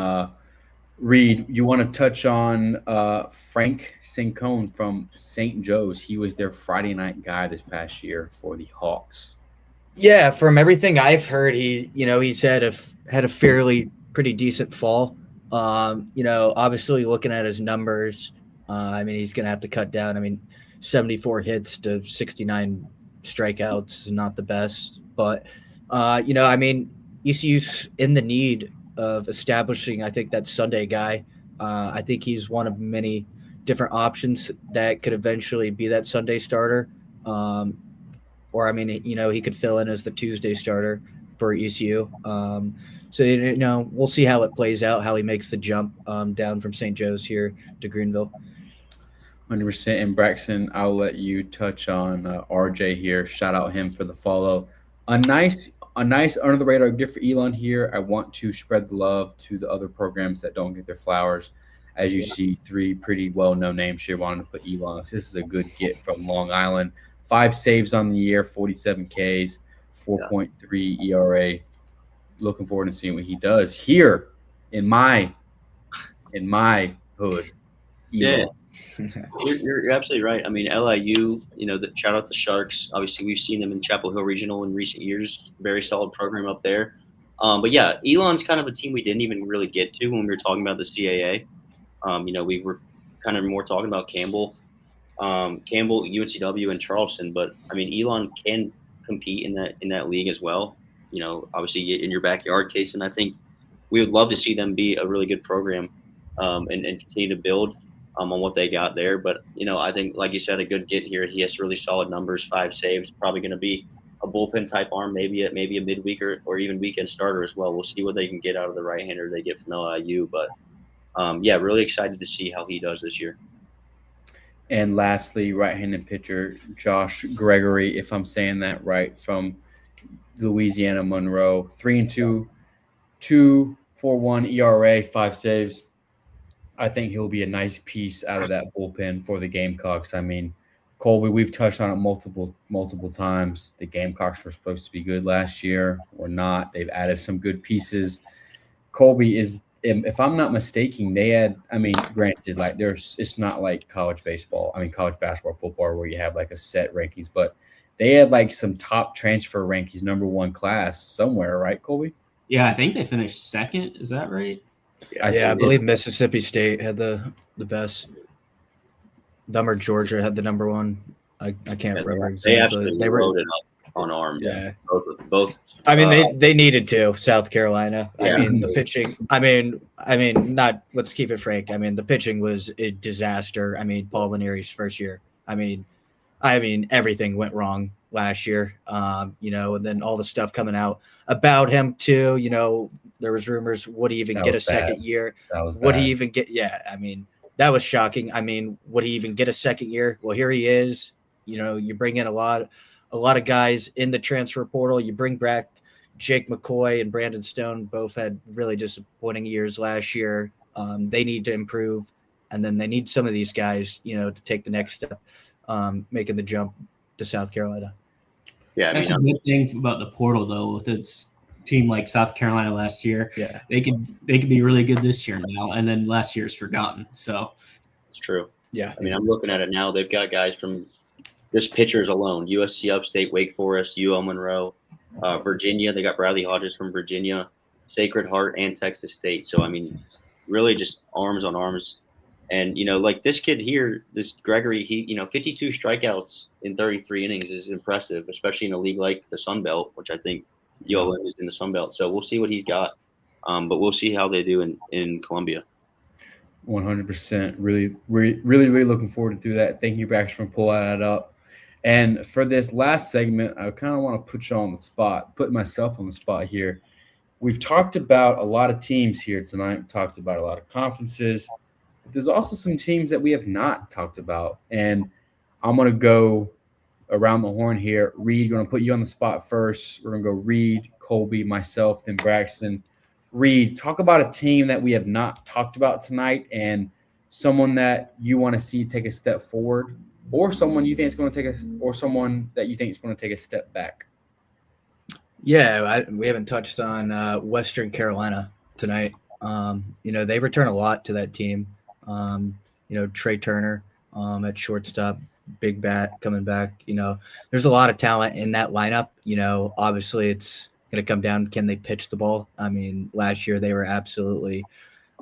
Reed, you want to touch on Frank Cincone from St. Joe's. He was their Friday night guy this past year for the Hawks. Yeah, from everything I've heard, he's had a fairly pretty decent fall. Obviously looking at his numbers, I mean, he's going to have to cut down. I mean, 74 hits to 69 strikeouts is not the best, but I mean, ECU's in the need of establishing, I think, that Sunday guy. I think he's one of many different options that could eventually be that Sunday starter. Or I mean, he could fill in as the Tuesday starter for ECU. So we'll see how it plays out, how he makes the jump down from St. Joe's here to Greenville. 100%. And Braxton, I'll let you touch on RJ here. Shout out him for the follow. A nice under the radar gift for Elon here. I want to spread the love to the other programs that don't get their flowers. As you see, 3 pretty well-known names here wanting to put Elon. So this is a good get from Long Island. 5 saves on the year, 47 Ks, 4.3 ERA. Looking forward to seeing what he does here in my hood. Yeah. You're absolutely right. I mean, LIU, shout out the Sharks. Obviously, we've seen them in Chapel Hill Regional in recent years. Very solid program up there. But yeah, Elon's kind of a team we didn't even really get to when we were talking about the CAA. We were kind of more talking about Campbell, UNCW, and Charleston. But I mean, Elon can compete in that league as well. Obviously in your backyard, case, and I think we would love to see them be a really good program and continue to build on what they got there. But, I think, like you said, a good get here. He has really solid numbers, 5 saves, probably going to be a bullpen type arm, maybe a midweek or even weekend starter as well. We'll see what they can get out of the right-hander they get from LIU. But, really excited to see how he does this year. And lastly, right-handed pitcher Josh Gregory, if I'm saying that right, from Louisiana Monroe, 3-2, 2.41 ERA, 5 saves. I think he'll be a nice piece out of that bullpen for the Gamecocks. I mean, Colby, we've touched on it multiple times. The Gamecocks were supposed to be good last year. Or not. They've added some good pieces. Colby, if I'm not mistaken, they had, I mean, granted, like it's not like college basketball, football, where you have like a set rankings, but they had like some top transfer rankings, number 1 class somewhere, right, Colby? Yeah, I think they finished second. Is that right? I believe Mississippi State had the best. Them or Georgia had the number 1. I can't remember exactly. They were loaded up on arm. Yeah, both. I mean, they needed to. South Carolina. Yeah. I mean, the pitching. I mean, not. Let's keep it frank. I mean, the pitching was a disaster. I mean, Paul Maneri's first year. I mean, I mean, everything went wrong last year. And then all the stuff coming out about him too. There was rumors, would he even That get was a second bad. year? That was Would he bad. even get? Yeah, I mean, that was shocking. I mean, would he even get a second year? Well, here he is. You bring in a lot of guys in the transfer portal. You bring back Jake McCoy and Brandon Stone. Both had really disappointing years last year. They need to improve, and then they need some of these guys, to take the next step, making the jump to South Carolina. Yeah, I That's mean, a good thing about the portal, though. With its team like South Carolina last year, Yeah, they could be really good this year now, and then last year's forgotten. So it's true. yeah. I mean, I'm looking at it now. They've got guys from just pitchers alone: USC Upstate, Wake Forest, UL Monroe, Virginia. They got Bradley Hodges from Virginia, Sacred Heart, and Texas State. So I mean, really just arms on arms. And like this kid here, this Gregory, he 52 strikeouts in 33 innings is impressive, especially in a league like the Sun Belt, which I think ULM is in the Sun Belt. So we'll see what he's got, but we'll see how they do in Columbia. 100%. Really, really, really, really looking forward to do that. Thank you, Baxter, for pulling that up. And for this last segment, I kind of want to put you on the spot, put myself on the spot here. We've talked about a lot of teams here tonight. We talked about a lot of conferences. But there's also some teams that we have not talked about. And I'm going to go around the horn here. Reed, we're going to put you on the spot first. We're going to go Reed, Colby, myself, then Braxton. Reed, talk about a team that we have not talked about tonight and someone that you want to see take a step forward, or someone you think is going to take or someone that you think is going to take a step back. Yeah, we haven't touched on Western Carolina tonight. They return a lot to that team. Trey Turner at shortstop, big bat coming back. There's a lot of talent in that lineup. Obviously it's going to come down, can they pitch the ball? I mean, last year they were absolutely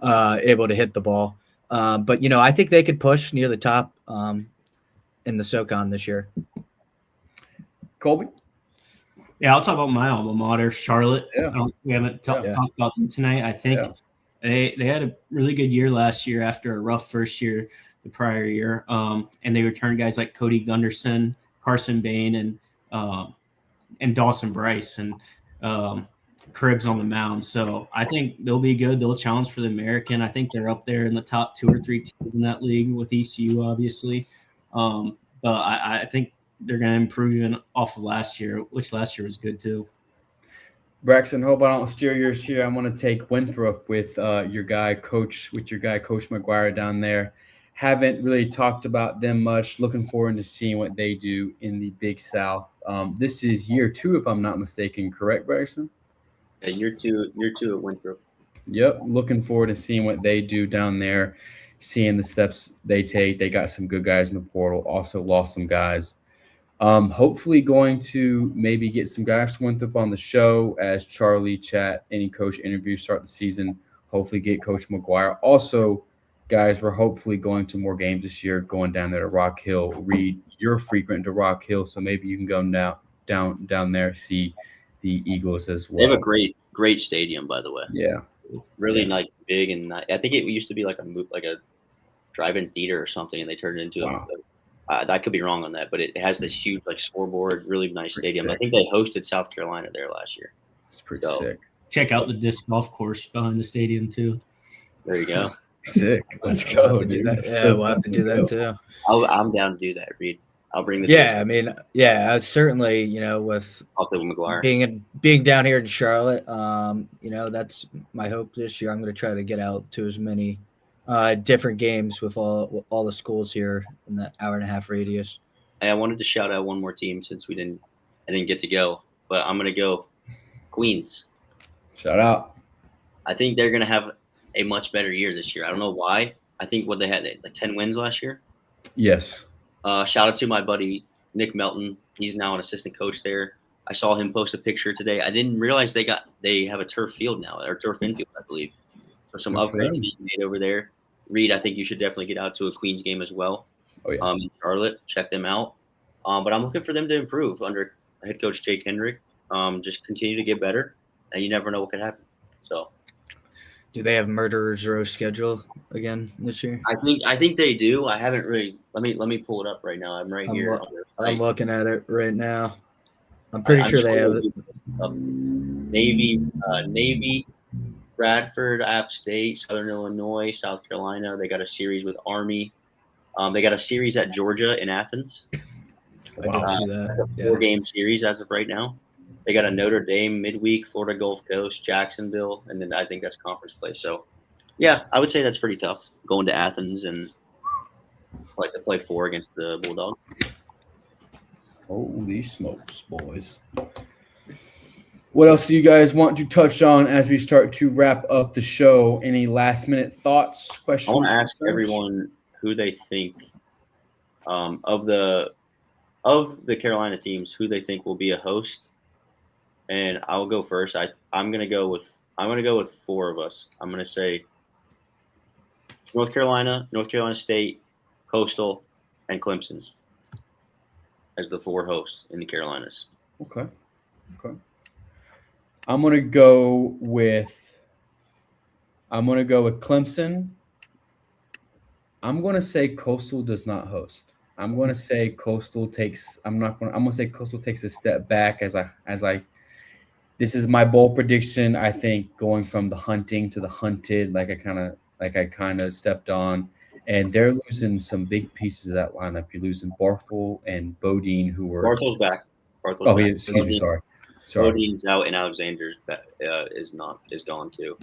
able to hit the ball. But I think they could push near the top in the SoCon this year. Colby? yeah, I'll talk about my alma mater, Charlotte. Yeah. We haven't talked about them tonight. I think they had a really good year last year after a rough first year the prior year, and they returned guys like Cody Gunderson, Carson Bain, and Dawson Bryce, and Cribs on the mound. So I think they'll be good. They'll challenge for the American. I think they're up there in the top 2 or 3 teams in that league with ECU, obviously. But I think they're going to improve even off of last year, which last year was good too. Braxton, hope I don't steer yours here. I'm going to take Winthrop with your guy, Coach McGuire down there. Haven't really talked about them much. Looking forward to seeing what they do in the Big South. This is year 2, if I'm not mistaken. Correct, Braxton? Yeah, year two at Winthrop. Yep. Looking forward to seeing what they do down there, seeing the steps they take. They got some good guys in the portal, also lost some guys. Hopefully going to maybe get some guys from Winthrop on the show as Charlie, Chat, any coach interviews start the season. Hopefully get Coach McGuire. Also, guys, we're hopefully going to more games this year, going down there to Rock Hill. Reed, you're frequent to Rock Hill, so maybe you can go down there, see the Eagles as well. They have a great stadium, by the way. Yeah. Really like big, and I think it used to be like a drive-in theater or something, and they turned it into I could be wrong on that, but it has this huge scoreboard, really nice stadium. Sick. I think they hosted South Carolina there last year. It's pretty sick. Check out the disc golf course behind the stadium too. There you go. Sick. Let's go, to do dude. that. Yeah, we'll have to do that too. I'm down to do that, Reed. I'll bring the Yeah, I mean, certainly, with McGuire being down here in Charlotte, that's my hope this year. I'm going to try to get out to as many different games with all the schools here in that hour-and-a-half radius. Hey, I wanted to shout out one more team since I didn't get to go, but I'm going to go Queens. Shout out. I think they're going to have a much better year this year. I don't know why. I think they had 10 wins last year. Yes. Shout out to my buddy Nick Melton. He's now an assistant coach there. I saw him post a picture today. I didn't realize they have a turf field now, or turf infield, I believe. So some upgrades being made over there. Reed, I think you should definitely get out to a Queens game as well. Oh yeah. In Charlotte, check them out. But I'm looking for them to improve under head coach Jake Hendrick. Just continue to get better, and you never know what could happen. So. Do they have Murderer's Row schedule again this year? I think they do. I haven't really. Let me pull it up right now. I'm right here. I'm looking at it right now. I'm pretty sure they have it. Navy, Bradford, App State, Southern Illinois, South Carolina. They got a series with Army. They got a series at Georgia in Athens. I did see that. That's a 4-game series as of right now. They got a Notre Dame midweek, Florida Gulf Coast, Jacksonville, and then I think that's conference play. So, yeah, I would say that's pretty tough going to Athens and like to play 4 against the Bulldogs. Holy smokes, boys. What else do you guys want to touch on as we start to wrap up the show? Any last-minute thoughts, questions? I want to ask everyone who they think of the Carolina teams, who they think will be a host. And I'll go first. I'm gonna go with 4 of us. I'm gonna say North Carolina State, Coastal, and Clemson as the 4 hosts in the Carolinas. Okay. I'm gonna go with Clemson. I'm gonna say Coastal does not host. I'm gonna say Coastal takes. I'm gonna say Coastal takes a step back as I. This is my bold prediction. I think going from the hunting to the hunted, like I kind of stepped on, and they're losing some big pieces of that lineup. You're losing Barthel and Bodine, who were Barthel's back. Excuse me. Sorry. Bodine's out, and Alexander's is gone too.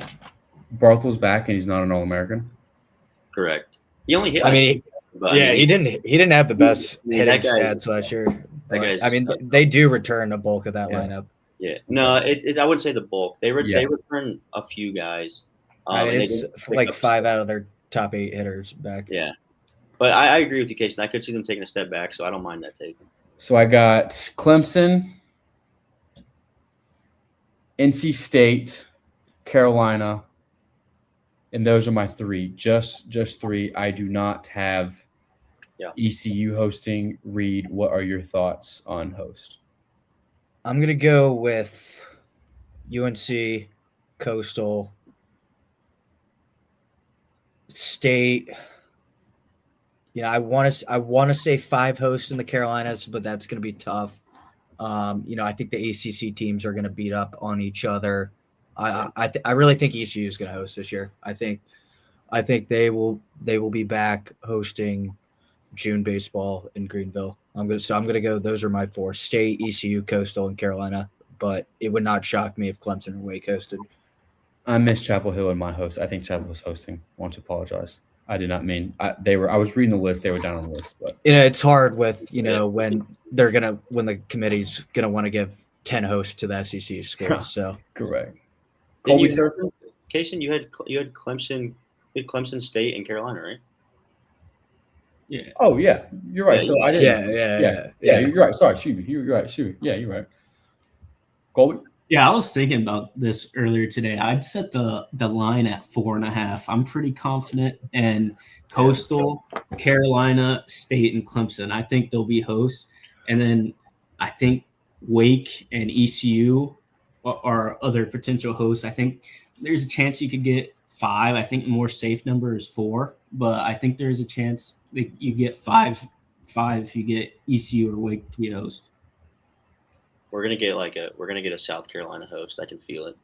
Barthel's back, and he's not an All-American. Correct. He only hit. He didn't have the best hitting stats last year. They do return a bulk of that lineup. Yeah, no, I wouldn't say the bulk. They return a few guys. It's like 5 out of their top 8 hitters back. Yeah, but I agree with you, Casey. I could see them taking a step back, so I don't mind that taking. So I got Clemson, NC State, Carolina, and those are my 3. Just 3. I do not have ECU hosting. Reed, what are your thoughts on host? I'm going to go with UNC, Coastal, State. I want to say 5 hosts in the Carolinas, but that's going to be tough. I think the ACC teams are going to beat up on each other. I really think ECU is going to host this year. I think they will be back hosting June baseball in Greenville. I'm gonna go. Those are my 4: State, ECU, Coastal, and Carolina. But it would not shock me if Clemson or Wake hosted. I missed Chapel Hill in my host. I think Chapel was hosting. I want to apologize. I did not mean they were. I was reading the list. They were down on the list. But it's hard with when the committee's gonna want to give 10 hosts to the SEC schools. So correct. Colby Surfer, Kason, you had Clemson, State, and Carolina, right? Yeah. Oh yeah, you're right. So I didn't. Yeah. You're right. Sorry, shoot. You're right. Shoot. Yeah, you're right. Colby. Yeah, I was thinking about this earlier today. I'd set the line at 4.5. I'm pretty confident. And Coastal, Carolina, State, and Clemson, I think they'll be hosts. And then I think Wake and ECU are other potential hosts. I think there's a chance you could get 5. I think the more safe number is 4. But I think there's a chance that you get 5 if you get ECU or Wake to be a host. We're gonna get a South Carolina host. I can feel it.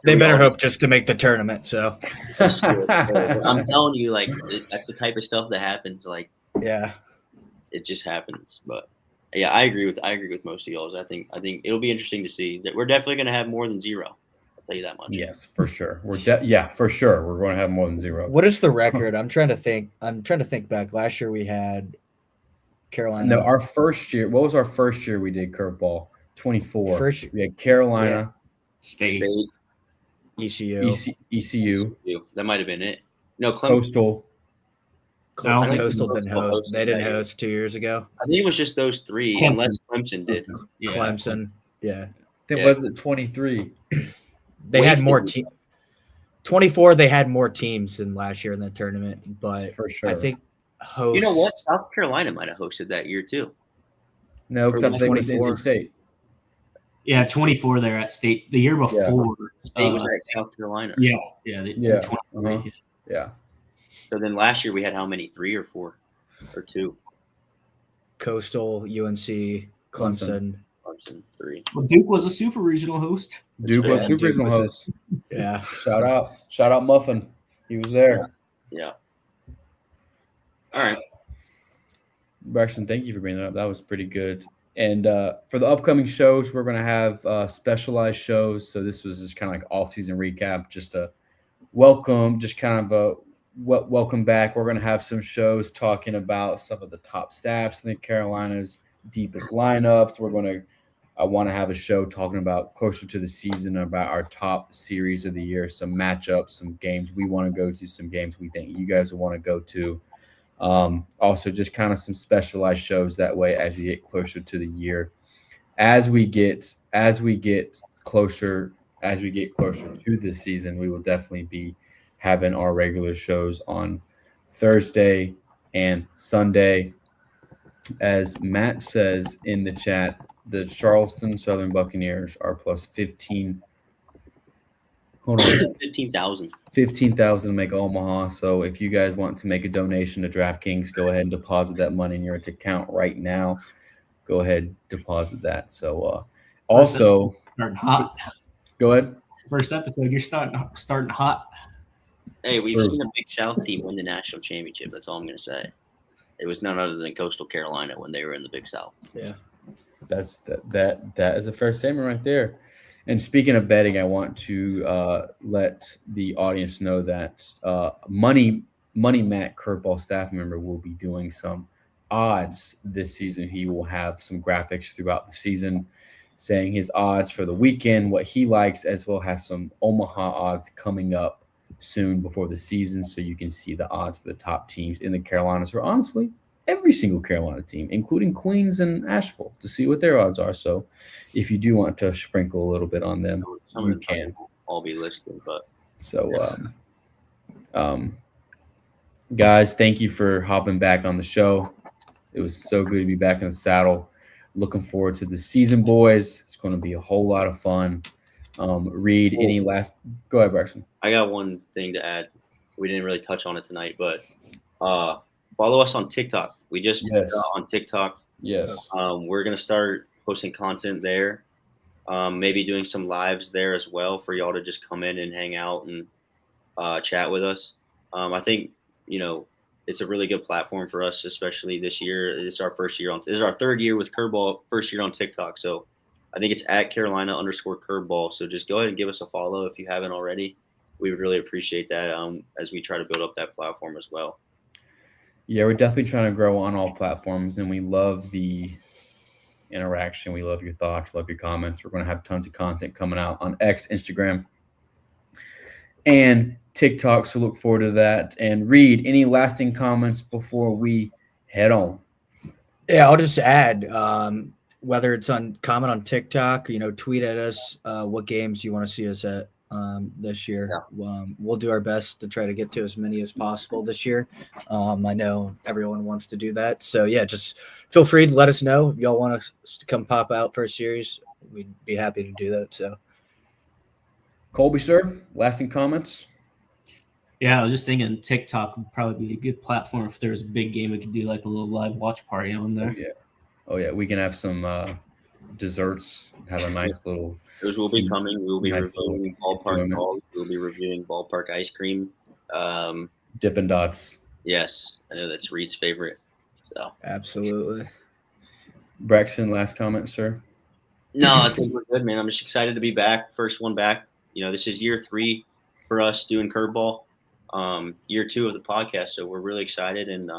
They better hope just to make the tournament. So I'm telling you, that's the type of stuff that happens. It just happens. But yeah, I agree with most of y'all. I think it'll be interesting to see that we're definitely gonna have more than 0. I'll tell you that much. Yes, for sure. For sure. We're going to have more than 0. What is the record? I'm trying to think back. Last year we had Carolina. No, our first year. What was our first year we did Curveball? 24. We had Carolina, State, ECU. That might have been it. No, Coastal. Coastal didn't host. They didn't host 2 years ago. I think it was just those 3, unless Clemson did. Clemson. Yeah. Then was it 23? They had more teams. 24. They had more teams than last year in the tournament, but for sure, I think hosts. You know what? South Carolina might have hosted that year too. No, because I'm thinking NC State. Yeah, 24 there at State. The year before, State was at South Carolina. Yeah. 23. Yeah. So then last year we had how many? 3 or 4 or 2? Coastal, UNC, Clemson. 3. Well, Duke was a super regional host. Duke was super regional host. Yeah. Shout out Muffin. He was there. Yeah. All right. Braxton, thank you for bringing that up. That was pretty good. And for the upcoming shows, we're going to have specialized shows. So this was just kind of like off-season recap, just a welcome, just kind of a welcome back. We're going to have some shows talking about some of the top staffs in the Carolinas, deepest lineups. I want to have a show talking about closer to the season about our top series of the year, some matchups, some games we want to go to, some games we think you guys will want to go to. Also just kind of some specialized shows that way as we get closer to the year. As we get closer to this season, we will definitely be having our regular shows on Thursday and Sunday. As Matt says in the chat, the Charleston Southern Buccaneers are plus 15. Hold on. 15,000. 15,000 to make Omaha. So if you guys want to make a donation to DraftKings, go ahead and deposit that money in your account right now. Go ahead, deposit that. So also Starting hot. Go ahead. First episode, you're starting hot. Hey, we've seen a Big South team win the national championship. That's all I'm going to say. It was none other than Coastal Carolina when they were in the Big South. Yeah. That is a fair statement right there. And speaking of betting, I want to let the audience know that Money Matt Curveball staff member will be doing some odds this season. He will have some graphics throughout the season saying his odds for the weekend, what he likes, as well as some Omaha odds coming up soon before the season, so you can see the odds for the top teams in the Carolinas, or honestly every single Carolina team, including Queens and Asheville, to see what their odds are. So if you do want to sprinkle a little bit on them, you can. All be listed, but so guys, thank you for hopping back on the show. It was so good to be back in the saddle. Looking forward to the season, boys. It's going to be a whole lot of fun. Reed, any last? Go ahead, Braxton. I got one thing to add. We didn't really touch on it tonight, but follow us on TikTok. We just on TikTok. Yes. We're gonna start posting content there. Maybe doing some lives there as well for y'all to just come in and hang out and chat with us. I think it's a really good platform for us, especially this year. This is our third year with Curveball, first year on TikTok. So I think it's at Carolina_Curveball. So just go ahead and give us a follow if you haven't already. We would really appreciate that as we try to build up that platform as well. Yeah, we're definitely trying to grow on all platforms, and we love the interaction. We love your thoughts, love your comments. We're going to have tons of content coming out on X, Instagram, and TikTok, so look forward to that. And Reed, any lasting comments before we head on? Yeah, I'll just add, whether it's comment on TikTok, tweet at us what games you want to see us at this year. Yeah. We'll do our best to try to get to as many as possible this year. I know everyone wants to do that. So, yeah, just feel free to let us know if y'all want us to come pop out for a series. We'd be happy to do that. So, Colby, sir, lasting comments? Yeah, I was just thinking TikTok would probably be a good platform if there was a big game. We could do like a little live watch party on there. Oh yeah, we can have some desserts. Have a nice little. Those will be coming. We'll be reviewing ballpark balls. We'll be reviewing ballpark ice cream. Dippin' Dots. Yes, I know that's Reed's favorite. So absolutely. Braxton, last comment, sir. No, I think we're good, man. I'm just excited to be back. First one back. This is year 3 for us doing Curveball. Year 2 of the podcast, so we're really excited and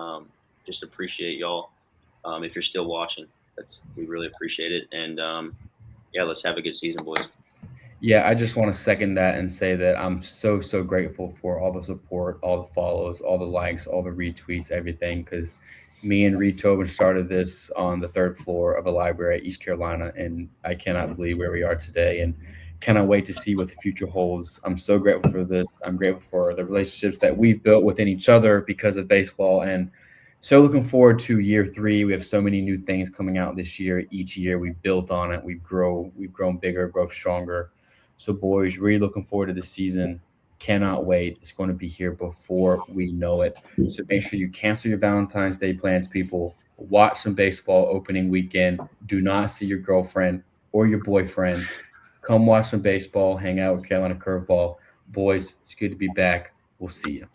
just appreciate y'all. If you're still watching, we really appreciate it. And let's have a good season, boys. Yeah, I just want to second that and say that I'm so grateful for all the support, all the follows, all the likes, all the retweets, everything, because me and Reed Tobin started this on the 3rd floor of a library at East Carolina, and I cannot believe where we are today and cannot wait to see what the future holds. I'm so grateful for this. I'm grateful for the relationships that we've built within each other because of baseball, and So looking forward to year 3. We have so many new things coming out this year. Each year we've built on it. We've grown bigger, grown stronger. So boys, really looking forward to this season. Cannot wait. It's going to be here before we know it. So make sure you cancel your Valentine's Day plans, people. Watch some baseball opening weekend. Do not see your girlfriend or your boyfriend. Come watch some baseball, hang out with Carolina Curveball. Boys, it's good to be back. We'll see you.